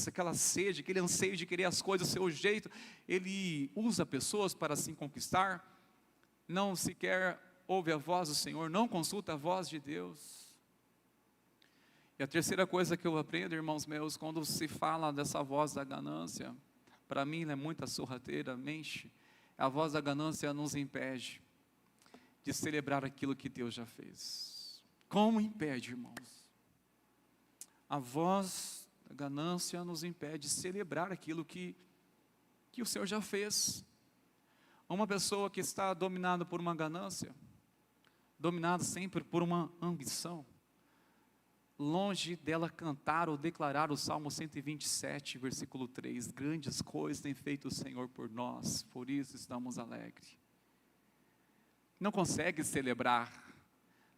aquela sede, aquele anseio de querer as coisas do seu jeito, ele usa pessoas para assim conquistar, não sequer ouve a voz do Senhor, não consulta a voz de Deus. E a terceira coisa que eu aprendo, irmãos meus, quando se fala dessa voz da ganância, para mim ela é muito sorrateiramente, a voz da ganância nos impede de celebrar aquilo que Deus já fez. Como impede, irmãos? A voz da ganância nos impede de celebrar aquilo que o Senhor já fez. Uma pessoa que está dominada por uma ganância, dominada sempre por uma ambição, longe dela cantar ou declarar o Salmo 127, versículo 3, grandes coisas tem feito o Senhor por nós, por isso estamos alegres. Não consegue celebrar,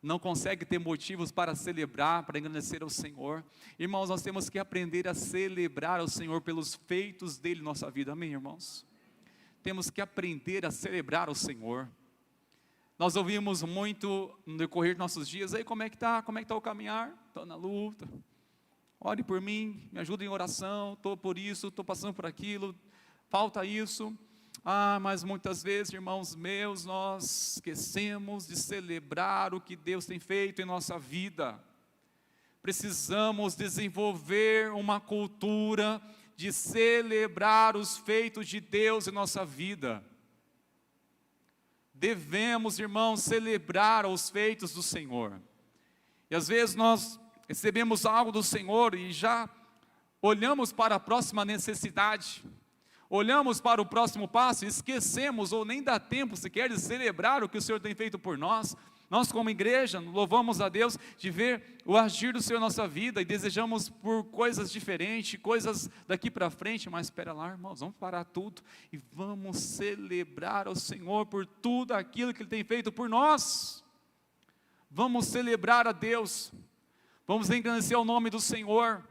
não consegue ter motivos para celebrar, para engrandecer ao Senhor. Irmãos, nós temos que aprender a celebrar ao Senhor pelos feitos dele em nossa vida, amém, irmãos? Temos que aprender a celebrar ao Senhor. Nós ouvimos muito no decorrer de nossos dias, aí como é que está o caminhar? Estou na luta, ore por mim, me ajude em oração, estou por isso, estou passando por aquilo, falta isso. Mas muitas vezes, irmãos meus, nós esquecemos de celebrar o que Deus tem feito em nossa vida. Precisamos desenvolver uma cultura de celebrar os feitos de Deus em nossa vida. Devemos, irmãos, celebrar os feitos do Senhor. E às vezes nós recebemos algo do Senhor e já olhamos para a próxima necessidade, olhamos para o próximo passo e esquecemos ou nem dá tempo sequer de celebrar o que o Senhor tem feito por nós. Nós como igreja louvamos a Deus de ver o agir do Senhor em nossa vida e desejamos por coisas diferentes, coisas daqui para frente, mas espera lá, irmãos, vamos parar tudo e vamos celebrar ao Senhor por tudo aquilo que Ele tem feito por nós. Vamos celebrar a Deus, vamos engrandecer o nome do Senhor,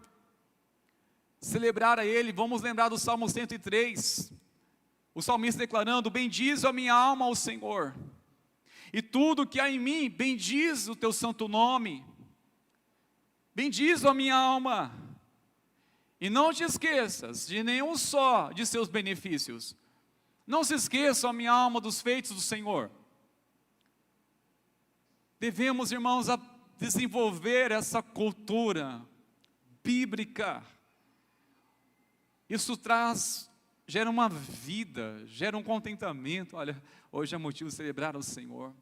celebrar a Ele. Vamos lembrar do Salmo 103, o salmista declarando, bendize a minha alma ao Senhor, e tudo que há em mim, bendiz o teu santo nome. Bendiz a minha alma. E não te esqueças de nenhum só de seus benefícios. Não se esqueça, a minha alma, dos feitos do Senhor. Devemos, irmãos, desenvolver essa cultura bíblica. Isso gera uma vida, gera um contentamento. Olha, hoje é motivo de celebrar ao Senhor.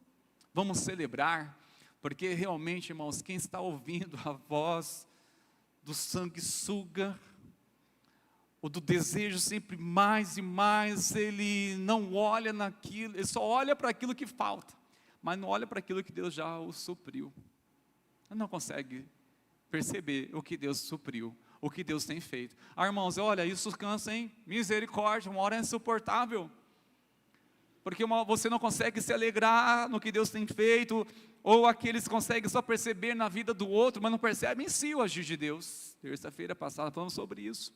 Vamos celebrar, porque realmente, irmãos, quem está ouvindo a voz do sanguessuga, ou do desejo sempre mais e mais, ele não olha naquilo, ele só olha para aquilo que falta, mas não olha para aquilo que Deus já o supriu. Não consegue perceber o que Deus supriu, o que Deus tem feito. Irmãos, olha, isso cansa, hein? Misericórdia, uma hora é insuportável. Porque você não consegue se alegrar no que Deus tem feito, ou aqueles conseguem só perceber na vida do outro, mas não percebem em si o agir de Deus. Terça-feira passada falamos sobre isso.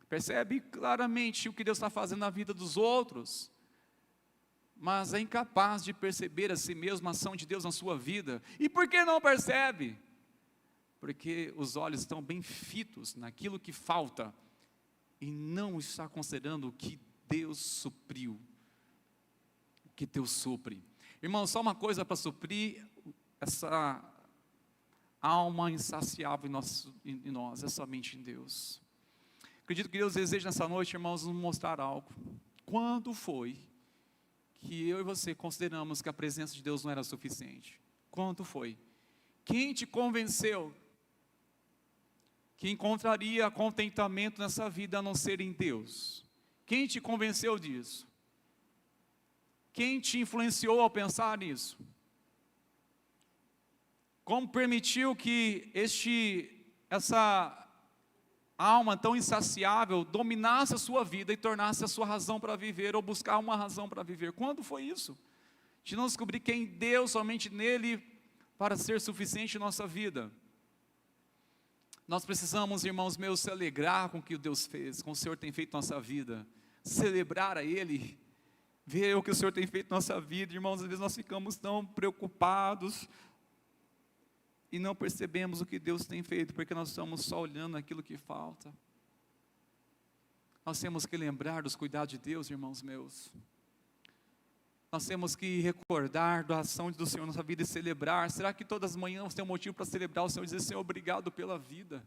Percebe claramente o que Deus está fazendo na vida dos outros, mas é incapaz de perceber a si mesmo a ação de Deus na sua vida. E por que não percebe? Porque os olhos estão bem fitos naquilo que falta, e não está considerando o que Deus supriu, o que Deus supre. Irmão, só uma coisa para suprir essa alma insaciável em nós, é somente em Deus. Acredito que Deus deseja nessa noite, irmãos, nos mostrar algo. Quando foi que eu e você consideramos que a presença de Deus não era suficiente? Quando foi? Quem te convenceu que encontraria contentamento nessa vida a não ser em Deus? Quem te convenceu disso? Quem te influenciou ao pensar nisso? Como permitiu que essa alma tão insaciável dominasse a sua vida e tornasse a sua razão para viver, ou buscar uma razão para viver? Quando foi isso? De não descobrir quem Deus, somente nele, para ser suficiente em nossa vida. Nós precisamos, irmãos meus, se alegrar com o que Deus fez, com o Senhor tem feito na nossa vida, celebrar a Ele, ver o que o Senhor tem feito na nossa vida. Irmãos, às vezes nós ficamos tão preocupados e não percebemos o que Deus tem feito, porque nós estamos só olhando aquilo que falta. Nós temos que lembrar dos cuidados de Deus, irmãos meus. Nós temos que recordar da ação do Senhor na nossa vida e celebrar. Será que todas as manhãs você tem um motivo para celebrar o Senhor e dizer: Senhor, obrigado pela vida.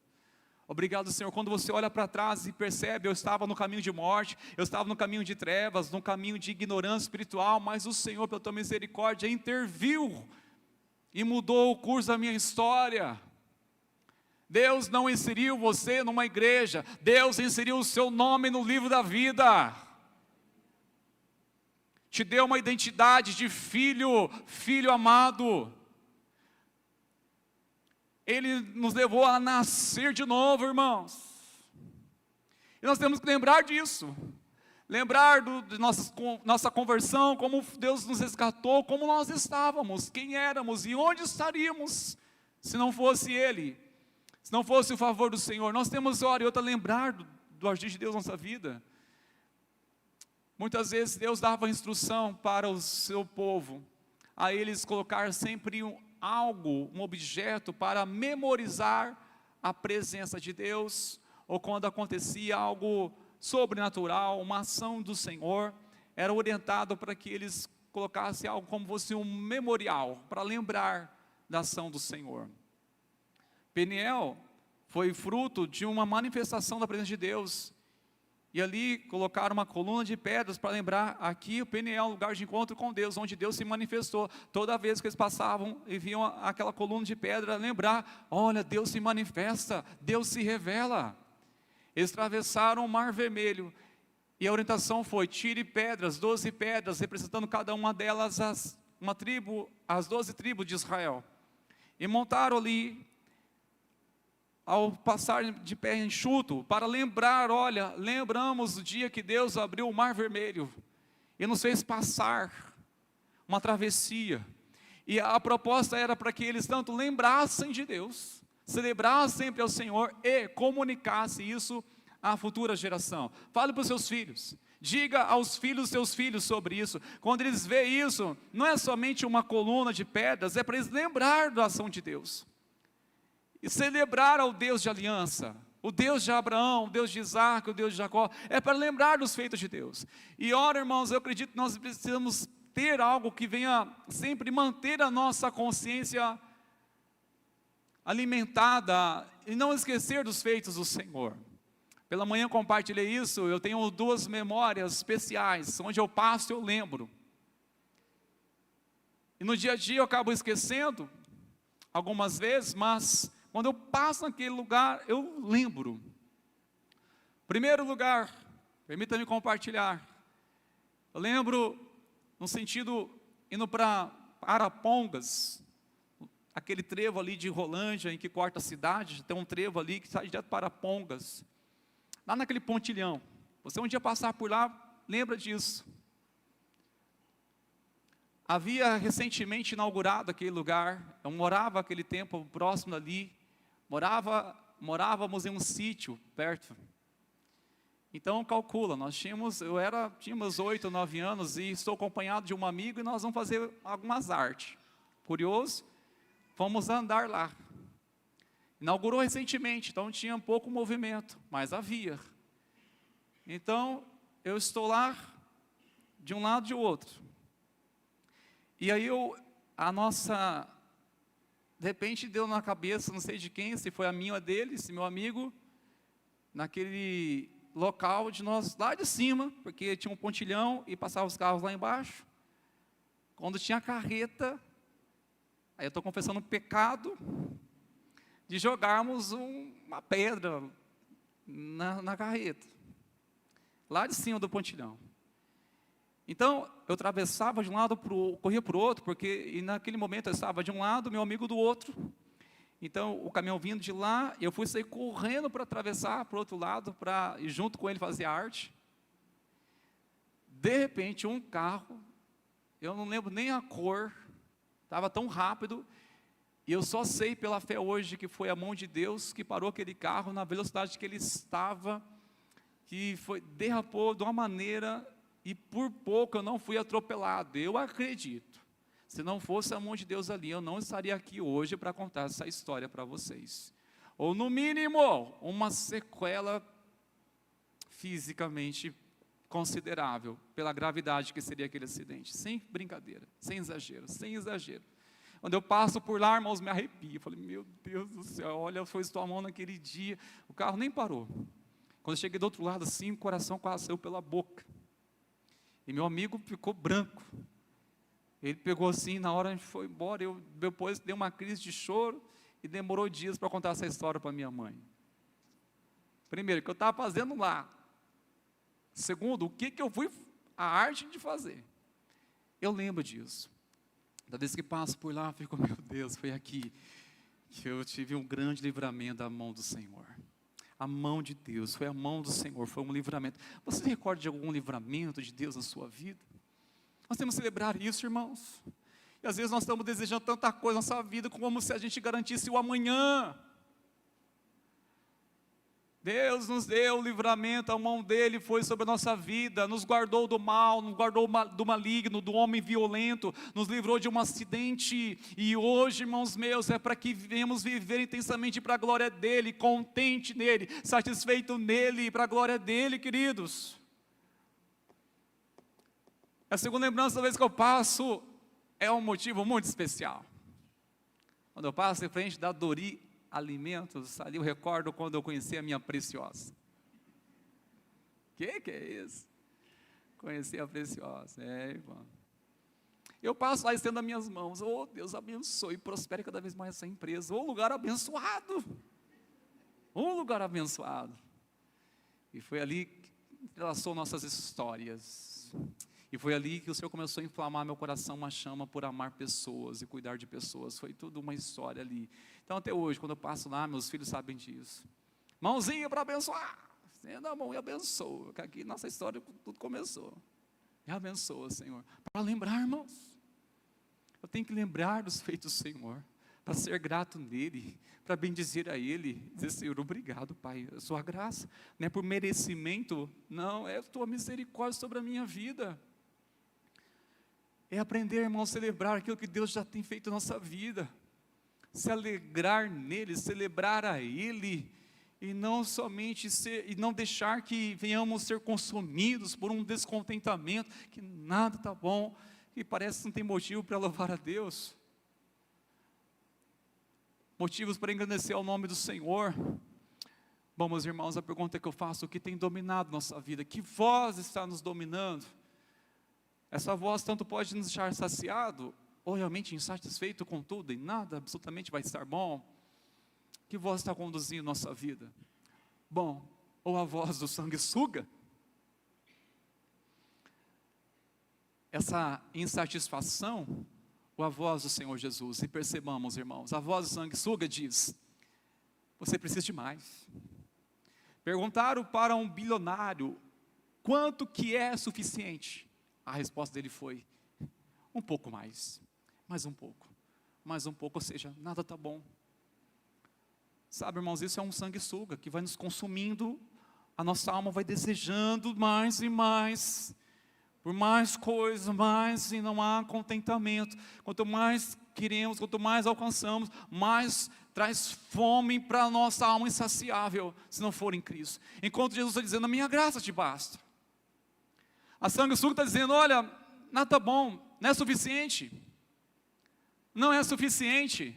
Obrigado, Senhor. Quando você olha para trás e percebe: eu estava no caminho de morte, eu estava no caminho de trevas, no caminho de ignorância espiritual, mas o Senhor, pela tua misericórdia, interviu e mudou o curso da minha história. Deus não inseriu você numa igreja, Deus inseriu o seu nome no livro da vida. Te deu uma identidade de filho, filho amado. Ele nos levou a nascer de novo, irmãos. E nós temos que lembrar disso. Lembrar de nossa conversão, como Deus nos resgatou, como nós estávamos, quem éramos e onde estaríamos, se não fosse Ele, se não fosse o favor do Senhor. Nós temos, hora e outra, lembrar do agir de Deus na nossa vida. Muitas vezes Deus dava instrução para o seu povo, a eles colocar sempre algo, um objeto para memorizar a presença de Deus, ou quando acontecia algo sobrenatural, uma ação do Senhor, era orientado para que eles colocassem algo como fosse um memorial, para lembrar da ação do Senhor. Peniel foi fruto de uma manifestação da presença de Deus, e ali colocaram uma coluna de pedras para lembrar: aqui o Peniel, lugar de encontro com Deus, onde Deus se manifestou. Toda vez que eles passavam e viam aquela coluna de pedra, lembrar: olha, Deus se manifesta, Deus se revela. Eles atravessaram o Mar Vermelho, e a orientação foi: tire pedras, 12 pedras, representando cada uma delas as 12 tribos de Israel. E montaram ali, ao passar de pé enxuto, para lembrar: olha, lembramos do dia que Deus abriu o Mar Vermelho, e nos fez passar uma travessia. E a proposta era para que eles tanto lembrassem de Deus, celebrassem sempre ao Senhor e comunicassem isso à futura geração. Fale para os seus filhos, diga aos filhos dos seus filhos sobre isso. Quando eles veem isso, não é somente uma coluna de pedras, é para eles lembrar da ação de Deus e celebrar ao Deus de aliança, o Deus de Abraão, o Deus de Isaac, o Deus de Jacó. É para lembrar dos feitos de Deus. E ora, irmãos, eu acredito que nós precisamos ter algo que venha sempre manter a nossa consciência alimentada e não esquecer dos feitos do Senhor. Pela manhã compartilhei isso. Eu tenho 2 memórias especiais, onde eu passo e eu lembro. E no dia a dia eu acabo esquecendo algumas vezes, mas quando eu passo naquele lugar, eu lembro. Primeiro lugar, permita-me compartilhar. Eu lembro no sentido, indo para Arapongas, aquele trevo ali de Rolândia, em que corta a cidade, tem um trevo ali que sai direto para Arapongas, lá naquele pontilhão. Você um dia passar por lá, lembra disso. Havia recentemente inaugurado aquele lugar, eu morava aquele tempo próximo ali, morávamos em um sítio perto. Então calcula, tínhamos 8 ou 9 anos e estou acompanhado de um amigo e nós vamos fazer algumas artes. Curioso, fomos andar lá. Inaugurou recentemente, então tinha um pouco movimento, mas havia. Então eu estou lá de um lado e de outro. E aí de repente deu na cabeça, não sei de quem, se foi a minha ou a dele, se meu amigo, naquele local de nós, lá de cima, porque tinha um pontilhão e passavam os carros lá embaixo. Quando tinha carreta, aí eu estou confessando um pecado, de jogarmos uma pedra na carreta, lá de cima do pontilhão. Então, eu atravessava de um lado, corria para o outro, e naquele momento eu estava de um lado, meu amigo do outro. Então, o caminhão vindo de lá, eu fui sair correndo para atravessar para o outro lado, para ir junto com ele fazer arte. De repente, um carro, eu não lembro nem a cor, estava tão rápido, e eu só sei pela fé hoje que foi a mão de Deus que parou aquele carro na velocidade que ele estava, derrapou de uma maneira, e por pouco eu não fui atropelado, eu acredito. Se não fosse a mão de Deus ali, eu não estaria aqui hoje para contar essa história para vocês. Ou no mínimo, uma sequela fisicamente considerável, pela gravidade que seria aquele acidente. Sem brincadeira, sem exagero, sem exagero. Quando eu passo por lá, irmãos, me arrepio. Eu falei, meu Deus do céu, olha, foi tua mão naquele dia. O carro nem parou. Quando eu cheguei do outro lado assim, o coração quase saiu pela boca. E meu amigo ficou branco. Ele pegou assim, na hora a gente foi embora, eu depois dei uma crise de choro e demorou dias para contar essa história para minha mãe. Primeiro, o que eu estava fazendo lá. Segundo, o que eu fui, a arte de fazer. Eu lembro disso. Da vez que passo por lá, eu fico, meu Deus, foi aqui que eu tive um grande livramento da mão do Senhor. A mão de Deus, foi a mão do Senhor, foi um livramento. Você se recorda de algum livramento de Deus na sua vida? Nós temos que celebrar isso, irmãos. E às vezes nós estamos desejando tanta coisa na nossa vida, como se a gente garantisse o amanhã. Deus nos deu o livramento, a mão dele foi sobre a nossa vida, nos guardou do mal, nos guardou do maligno, do homem violento, nos livrou de um acidente. E hoje, irmãos meus, é para que venhamos viver intensamente para a glória dele, contente nele, satisfeito nele, para a glória dele, queridos. A segunda lembrança da vez que eu passo é um motivo muito especial. Quando eu passo em frente da Dori Alimentos, ali eu recordo quando eu conheci a minha Preciosa. Que é isso? Conheci a Preciosa, irmão. Eu passo lá estendo as minhas mãos, oh Deus abençoe e prospere cada vez mais essa empresa, oh lugar abençoado, um lugar abençoado. E foi ali que entrelaçou nossas histórias. E foi ali que o Senhor começou a inflamar meu coração, uma chama por amar pessoas e cuidar de pessoas. Foi tudo uma história ali. Então até hoje, quando eu passo lá, meus filhos sabem disso. Mãozinha para abençoar. Estenda a mão e abençoa. Que aqui nossa história tudo começou. E abençoa, Senhor. Para lembrar, irmãos. Eu tenho que lembrar dos feitos do Senhor. Para ser grato nele. Para bendizer a ele. Dizer, Senhor, obrigado, Pai. A sua graça. Não é por merecimento. Não, é a tua misericórdia sobre a minha vida. É aprender, irmão, a celebrar aquilo que Deus já tem feito na nossa vida. Se alegrar nele, celebrar a ele. E não somente e não deixar que venhamos ser consumidos por um descontentamento, que nada está bom, que parece que não tem motivo para louvar a Deus. Motivos para engrandecer ao nome do Senhor. Bom, meus irmãos, a pergunta que eu faço, o que tem dominado nossa vida? Que voz está nos dominando? Essa voz tanto pode nos deixar saciado, ou realmente insatisfeito com tudo, e nada absolutamente vai estar bom. Que voz está conduzindo nossa vida? Bom, ou a voz do sanguessuga? Essa insatisfação, a voz do Senhor Jesus, e percebamos, irmãos, a voz do sanguessuga diz: você precisa de mais. Perguntaram para um bilionário quanto que é suficiente. A resposta dele foi: um pouco mais, mais um pouco, ou seja, nada está bom. Sabe, irmãos, isso é um sanguessuga que vai nos consumindo, a nossa alma vai desejando mais e mais, por mais coisas, mais, e não há contentamento. Quanto mais queremos, quanto mais alcançamos, mais traz fome para a nossa alma insaciável, se não for em Cristo. Enquanto Jesus está dizendo: a minha graça te basta. A sanguessuga está dizendo: olha, nada está bom, não é suficiente. Não é suficiente.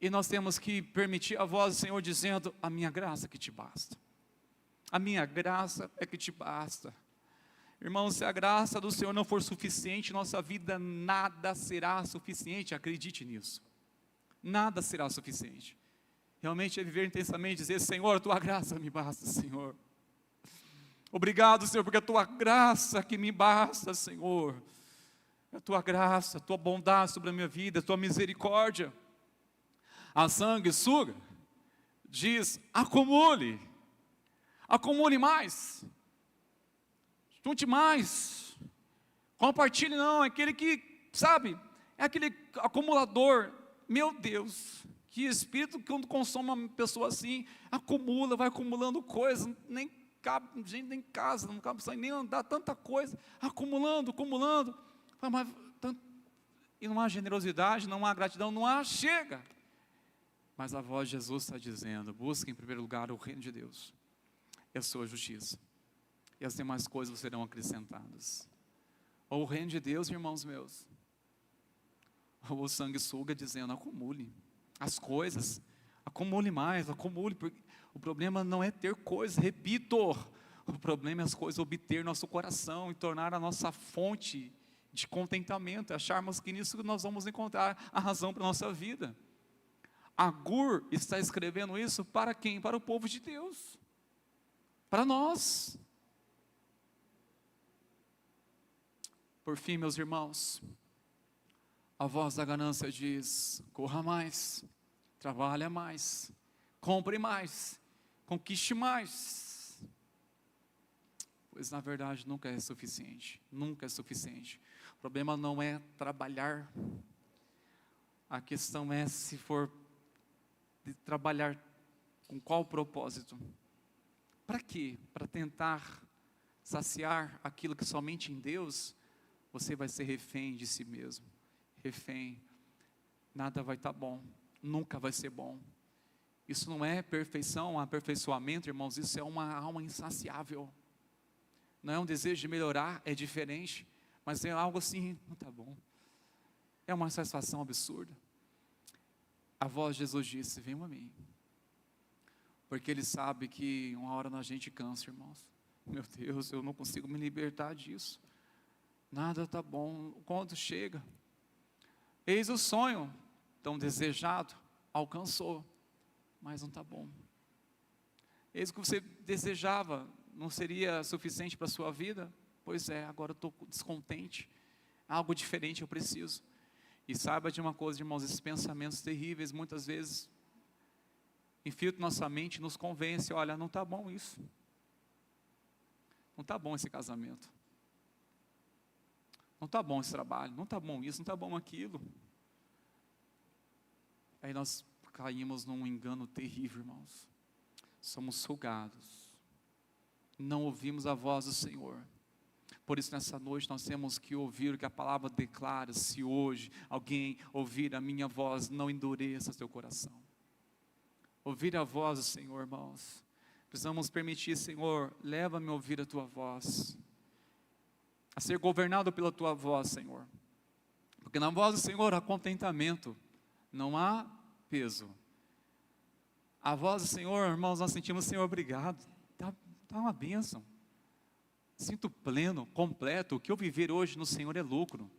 E nós temos que permitir a voz do Senhor dizendo: a minha graça que te basta. A minha graça é que te basta. Irmãos, se a graça do Senhor não for suficiente, nossa vida nada será suficiente, acredite nisso. Nada será suficiente. Realmente é viver intensamente, dizer: Senhor, a tua graça me basta, Senhor. Obrigado, Senhor, porque a tua graça que me basta, Senhor. A tua graça, a tua bondade sobre a minha vida, a tua misericórdia. A sanguessuga diz: acumule mais, junte mais, compartilhe. Não, é aquele que, sabe, é aquele acumulador. Meu Deus, que espírito que quando consome uma pessoa assim, acumula, vai acumulando coisas, nem cabe, gente, nem casa, não cabe nem andar, tanta coisa, acumulando, mas, e não há generosidade, não há gratidão, não há, chega. Mas a voz de Jesus está dizendo: busque em primeiro lugar o reino de Deus e a sua justiça, e as demais coisas serão acrescentadas. Ou o reino de Deus, irmãos meus, ou o sanguessuga dizendo: acumule as coisas, acumule mais, acumule, porque o problema não é ter coisas, repito, o problema é as coisas obter nosso coração e tornar a nossa fonte de contentamento, acharmos que nisso nós vamos encontrar a razão para a nossa vida. Agur está escrevendo isso para quem? Para o povo de Deus, para nós. Por fim, meus irmãos, a voz da ganância diz: corra mais, trabalhe mais, compre mais, conquiste mais. Pois na verdade nunca é suficiente, nunca é suficiente. O problema não é trabalhar, a questão é se for de trabalhar com qual propósito? Para quê? Para tentar saciar aquilo que somente em Deus você vai ser refém de si mesmo. Refém, nada vai estar bom, nunca vai ser bom. Isso não é perfeição, aperfeiçoamento, irmãos, isso é uma alma insaciável. Não é um desejo de melhorar, é diferente, mas é algo assim: não está bom. É uma satisfação absurda. A voz de Jesus disse: venham a mim, porque Ele sabe que uma hora a gente cansa, irmãos. Meu Deus, eu não consigo me libertar disso. Nada está bom. Quando chega, eis o sonho tão desejado, alcançou, mas não está bom. Eis o que você desejava, não seria suficiente para a sua vida? Pois é, agora eu estou descontente, algo diferente eu preciso. E saiba de uma coisa, irmãos, esses pensamentos terríveis, muitas vezes, infiltram nossa mente, nos convence: olha, não está bom isso. Não está bom esse casamento. Não está bom esse trabalho, não está bom isso, não está bom aquilo. Aí nós caímos num engano terrível, irmãos. Somos sugados. Não ouvimos a voz do Senhor. Por isso, nessa noite, nós temos que ouvir o que a palavra declara. Se hoje alguém ouvir a minha voz, não endureça seu coração. Ouvir a voz do Senhor, irmãos. Precisamos permitir: Senhor, leva-me a ouvir a tua voz, a ser governado pela tua voz, Senhor. Porque na voz do Senhor há contentamento, não há peso. A voz do Senhor, irmãos, nós sentimos: Senhor, obrigado, está uma bênção. Sinto pleno, completo. O que eu viver hoje no Senhor é lucro.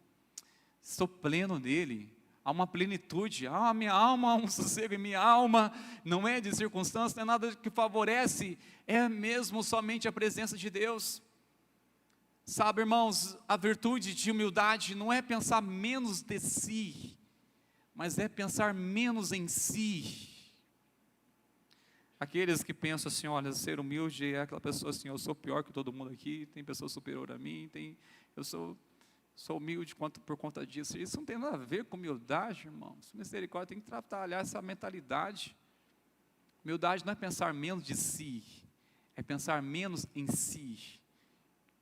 Estou pleno nele. Há uma plenitude. Minha alma, há um sossego em minha alma. Não é de circunstância, não é nada que favorece. É mesmo somente a presença de Deus. Sabe, irmãos, a virtude de humildade não é pensar menos de si, mas é pensar menos em si. Aqueles que pensam assim, olha, ser humilde é aquela pessoa assim, eu sou pior que todo mundo aqui, tem pessoa superior a mim, eu sou humilde por conta disso. Isso não tem nada a ver com humildade, irmãos. Misericórdia tem que trabalhar essa mentalidade. Humildade não é pensar menos de si, é pensar menos em si,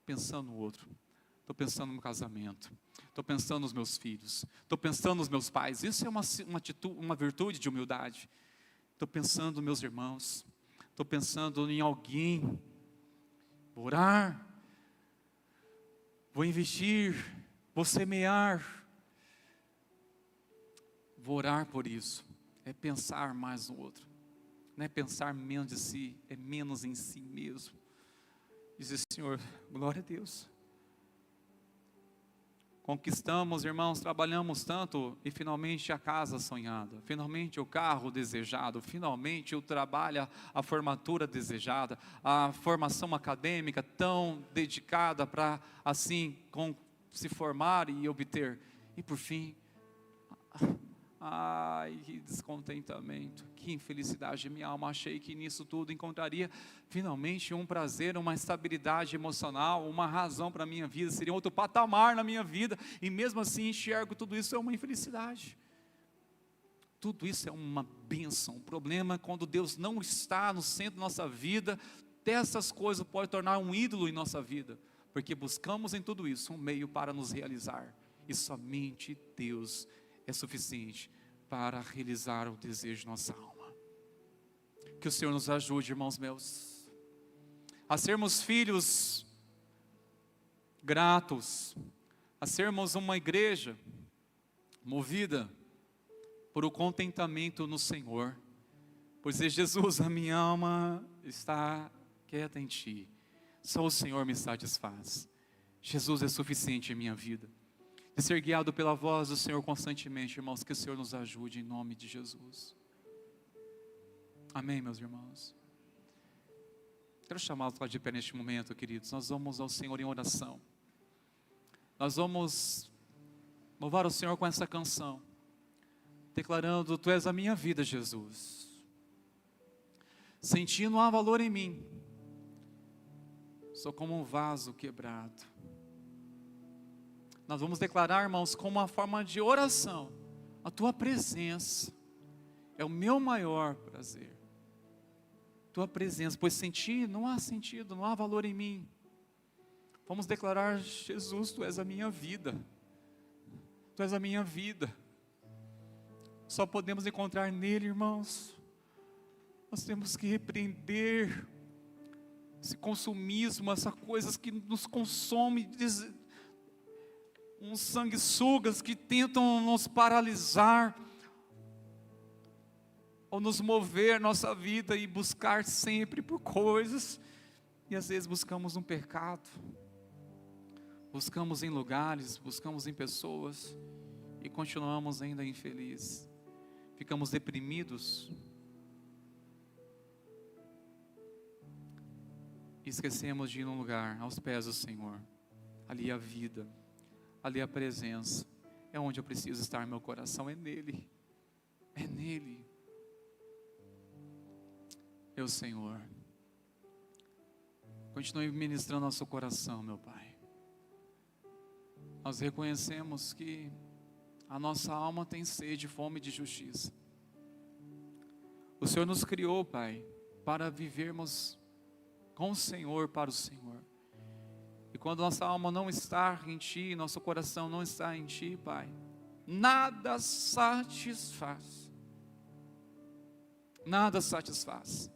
pensando no outro. Estou pensando no meu casamento, estou pensando nos meus filhos, estou pensando nos meus pais. Isso é uma virtude de humildade. Estou pensando nos meus irmãos, estou pensando em alguém. Vou orar, vou investir, vou semear, vou orar por isso. É pensar mais no outro, não é pensar menos de si, é menos em si mesmo. Dizer, Senhor, glória a Deus. Conquistamos, irmãos, trabalhamos tanto e finalmente a casa sonhada, finalmente o carro desejado, finalmente o trabalho, a formatura desejada, a formação acadêmica tão dedicada para assim se formar e obter. E por fim, ai, que descontentamento, que infelicidade, minha alma. Achei que nisso tudo encontraria finalmente um prazer, uma estabilidade emocional, uma razão para a minha vida, seria outro patamar na minha vida, e mesmo assim enxergo tudo isso é uma infelicidade. Tudo isso é uma bênção. O problema é quando Deus não está no centro da nossa vida, dessas coisas podem tornar um ídolo em nossa vida, porque buscamos em tudo isso um meio para nos realizar, e somente Deus é suficiente para realizar o desejo de nossa alma. Que o Senhor nos ajude, irmãos meus, a sermos filhos gratos, a sermos uma igreja movida por o contentamento no Senhor, pois é Jesus, a minha alma está quieta em Ti, só o Senhor me satisfaz. Jesus é suficiente em minha vida. De ser guiado pela voz do Senhor constantemente, irmãos, que o Senhor nos ajude em nome de Jesus. Amém, meus irmãos. Quero chamá-los para de pé neste momento, queridos. Nós vamos ao Senhor em oração. Nós vamos louvar o Senhor com essa canção, declarando: Tu és a minha vida, Jesus. Sem Ti não há valor em mim. Sou como um vaso quebrado. Nós vamos declarar, irmãos, como uma forma de oração, a Tua presença é o meu maior prazer. Tua presença, pois sem Ti não há sentido, não há valor em mim. Vamos declarar: Jesus, Tu és a minha vida. Tu és a minha vida. Só podemos encontrar nele, irmãos. Nós temos que repreender esse consumismo, essas coisas que nos consomem, uns sanguessugas que tentam nos paralisar, ou nos mover nossa vida e buscar sempre por coisas, e às vezes buscamos um pecado, buscamos em lugares, buscamos em pessoas, e continuamos ainda infelizes, ficamos deprimidos, e esquecemos de ir num lugar, aos pés do Senhor. Ali a vida, ali a presença, é onde eu preciso estar, meu coração é nele, é nele. Meu Senhor, continue ministrando nosso coração, meu Pai. Nós reconhecemos que a nossa alma tem sede e fome de justiça. O Senhor nos criou, Pai, para vivermos com o Senhor, para o Senhor. E quando nossa alma não está em Ti, nosso coração não está em Ti, Pai, nada satisfaz. Nada satisfaz.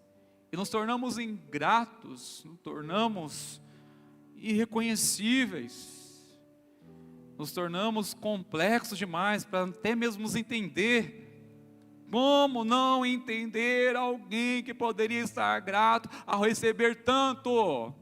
E nos tornamos ingratos, nos tornamos irreconhecíveis, nos tornamos complexos demais para até mesmo nos entender. Como não entender alguém que poderia estar grato ao receber tanto?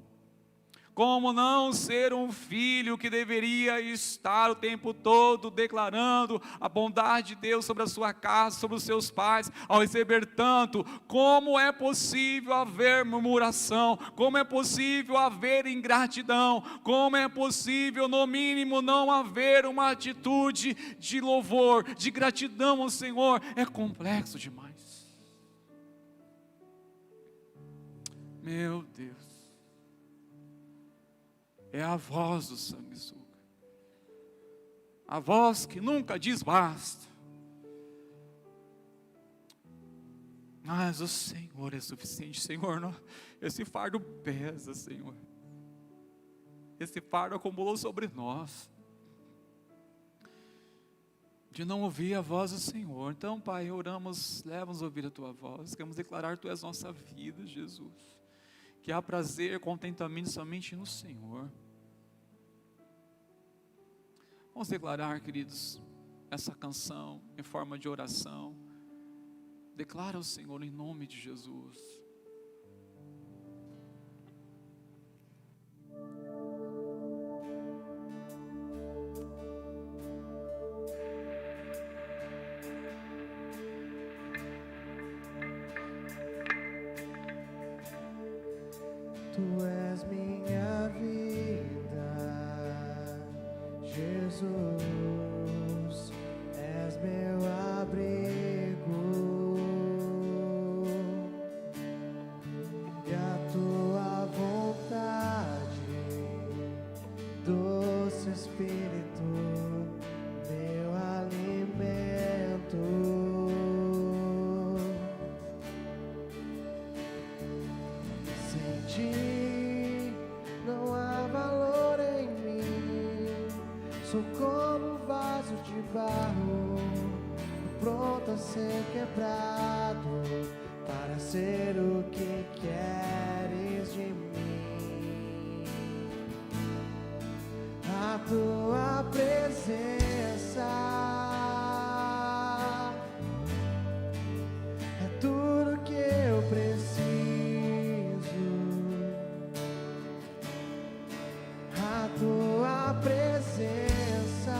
Como não ser um filho que deveria estar o tempo todo declarando a bondade de Deus sobre a sua casa, sobre os seus pais, ao receber tanto? Como é possível haver murmuração? Como é possível haver ingratidão? Como é possível, no mínimo, não haver uma atitude de louvor, de gratidão ao Senhor? É complexo demais. Meu Deus. É a voz do sanguessuga, a voz que nunca diz basta. Mas o Senhor é suficiente. Senhor, esse fardo pesa, Senhor. Esse fardo acumulou sobre nós, de não ouvir a voz do Senhor. Então, Pai, oramos, leva-nos a ouvir a Tua voz. Queremos declarar que Tu és nossa vida, Jesus. Que há prazer, contentamento somente no Senhor. Vamos declarar, queridos, essa canção em forma de oração. Declara ao Senhor em nome de Jesus. Tu és minha vida, Jesus, és meu abrigo, e a tua vontade, doce Espírito, meu alimento. Sem ti não há valor em mim. Sou como um vaso de barro, pronto a ser quebrado, para ser o que queres de mim. A tua presença é tudo que eu preciso. A tua presença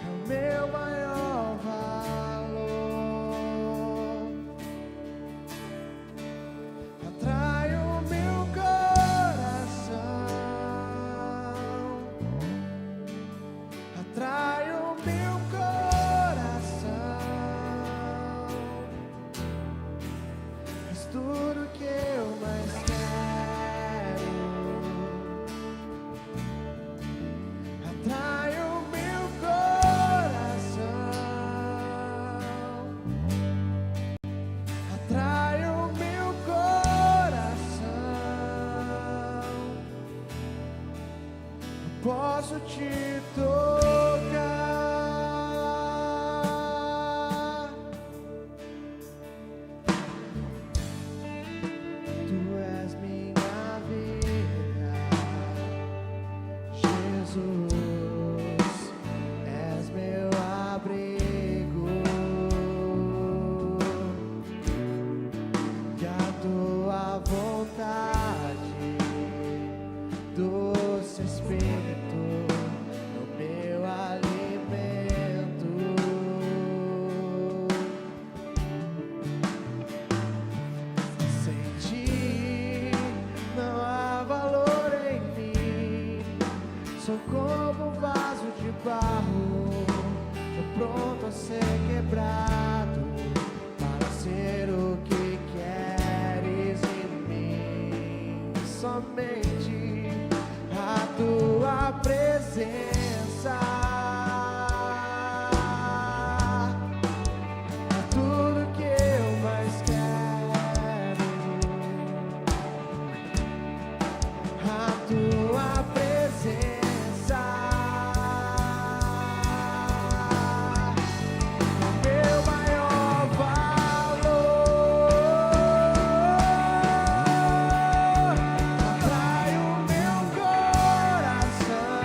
é o meu maior valor. Atrai o meu coração, atrai o meu coração. És tudo que eu mais quero. Atrai o meu coração, atrai o meu coração. Eu posso te tocar. Tu és minha vida, Jesus, és meu abrigo, e a tua vontade, doce Espírito, é o meu alimento. Sem ti não há valor em mim. Sou como um vaso de barro, tô pronto a ser quebrado, para ser o que queres em mim. Somente a tua presença é tudo que eu mais quero. A tua presença é o meu maior valor. Atrai o meu coração,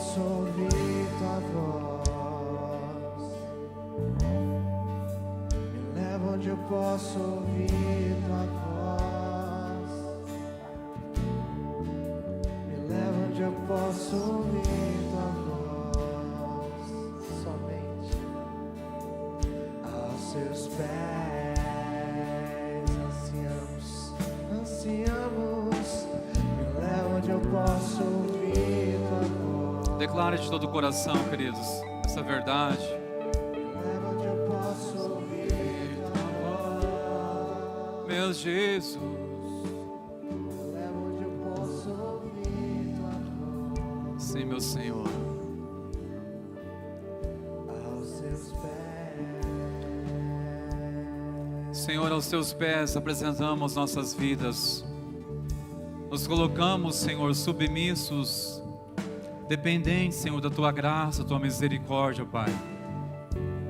posso ouvir tua voz. Me leva onde eu posso ouvir tua voz. Me leva onde eu posso ouvir tua voz. Somente aos seus pés ansiamos. Me leva onde eu posso ouvir tua voz. Declare de todo o coração, queridos, essa verdade. Leva onde eu posso ouvir tua voz. Meu Jesus, Leva onde eu posso ouvir tua voz. sim, meu Senhor. Aos seus pés. Senhor, aos teus pés apresentamos nossas vidas. Nos colocamos, Senhor, submissos, dependentes, Senhor, da tua graça, da tua misericórdia, Pai.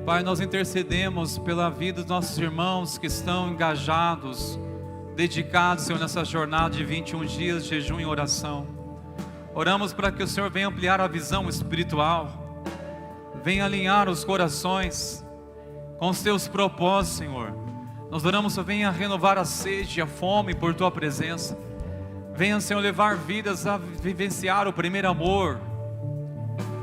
Pai, nós intercedemos pela vida dos nossos irmãos que estão engajados, dedicados, Senhor, nessa jornada de 21 dias de jejum e oração. Oramos para que o Senhor venha ampliar a visão espiritual, venha alinhar os corações com os teus propósitos, Senhor. Nós oramos que venha renovar a sede e a fome por tua presença. Venha, Senhor, levar vidas a vivenciar o primeiro amor.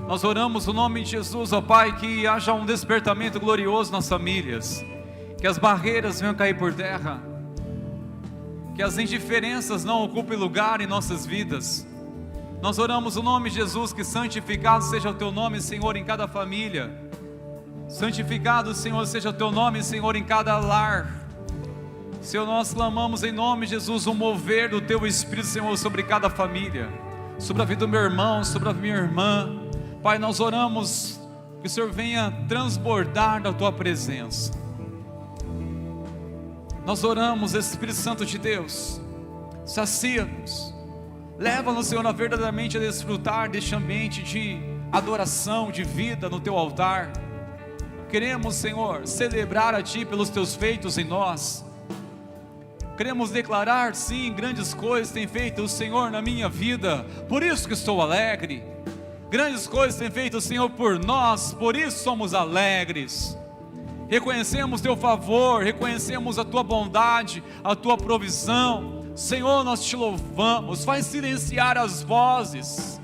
Nós oramos no nome de Jesus, ó Pai, que haja um despertamento glorioso nas famílias, que as barreiras venham cair por terra, que as indiferenças não ocupem lugar em nossas vidas. Nós oramos no nome de Jesus, que santificado seja o teu nome, Senhor, em cada família. Santificado, Senhor, seja o teu nome, Senhor, em cada lar. Senhor, nós clamamos em nome de Jesus o mover do teu Espírito, Senhor, sobre cada família, sobre a vida do meu irmão, sobre a minha irmã. Pai, nós oramos que o Senhor venha transbordar da tua presença. Nós oramos, Espírito Santo de Deus, sacia-nos, leva-nos, Senhor, verdadeiramente a desfrutar deste ambiente de adoração, de vida no teu altar. Queremos, Senhor, celebrar a ti pelos teus feitos em nós. Queremos declarar, sim, grandes coisas tem feito o Senhor na minha vida, por isso que estou alegre. Grandes coisas tem feito o Senhor por nós, por isso somos alegres. Reconhecemos teu favor, reconhecemos a tua bondade, a tua provisão. Senhor, nós te louvamos. Faz silenciar as vozes.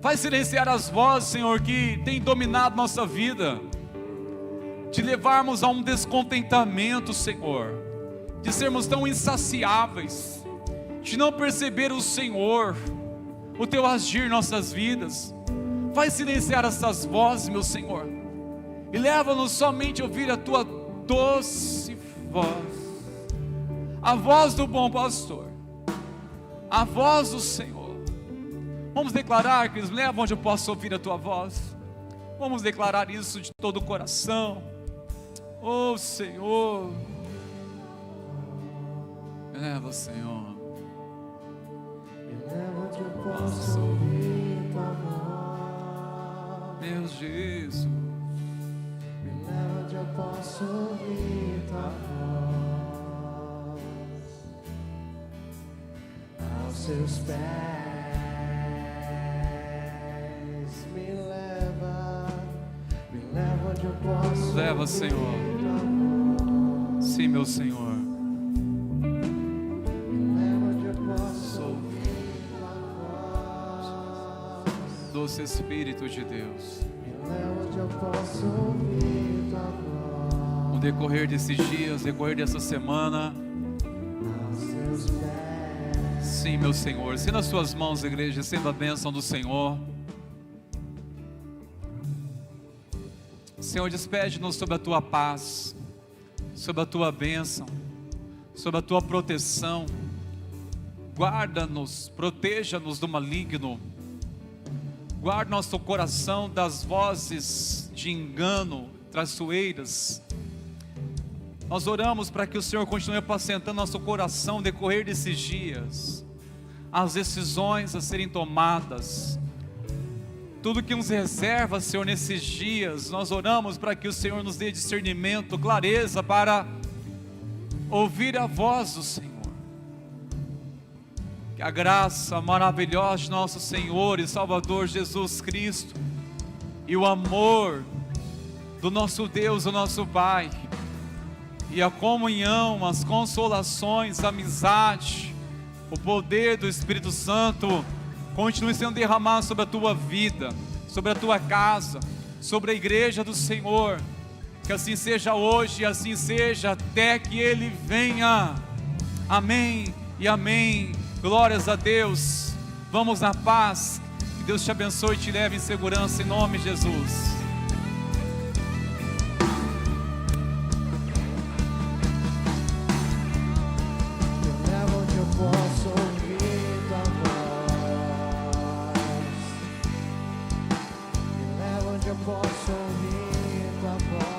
Faz silenciar as vozes, Senhor, que tem dominado nossa vida. De levarmos a um descontentamento, Senhor, de sermos tão insaciáveis, de não perceber o Senhor, o teu agir em nossas vidas. Faz silenciar essas vozes, meu Senhor, e leva-nos somente a ouvir a tua doce voz, a voz do bom pastor, a voz do Senhor. Vamos declarar que nos leva onde eu posso ouvir a tua voz. Vamos declarar isso de todo o coração. Oh Senhor, me leva, Senhor. Me leva onde eu posso ouvir tua voz. Meu Jesus, Me leva onde eu posso ouvir tua voz. Aos seus pés me leva onde eu posso leva, Senhor. ouvir tua voz. Sim, meu Senhor. Doce Espírito de Deus, no decorrer desses dias, no decorrer dessa semana, sim, meu Senhor, sendo as suas mãos, igreja, sendo a bênção do Senhor. Senhor, despede-nos sobre a tua paz, sobre a tua bênção, sobre a tua proteção. Guarda-nos, proteja-nos do maligno. Guarda nosso coração das vozes de engano, traiçoeiras. Nós oramos para que o Senhor continue apacentando nosso coração no decorrer desses dias. As decisões a serem tomadas, tudo que nos reserva, Senhor, nesses dias. Nós oramos para que o Senhor nos dê discernimento, clareza para ouvir a voz do Senhor. Que Que a graça maravilhosa de nosso Senhor e Salvador Jesus Cristo e o amor do nosso Deus, o nosso Pai, e a comunhão, as consolações, a amizade, o poder do Espírito Santo continue sendo derramado sobre a tua vida, sobre a tua casa, sobre a igreja do Senhor. Que assim seja hoje e assim seja até que Ele venha. Amém e amém. Glórias a Deus. Vamos na paz. Que Deus te abençoe e te leve em segurança em nome de Jesus. Me leva onde eu posso ouvir tua voz. Me leva onde eu posso ouvir tua voz.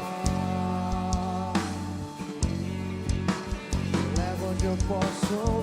Me leva onde eu posso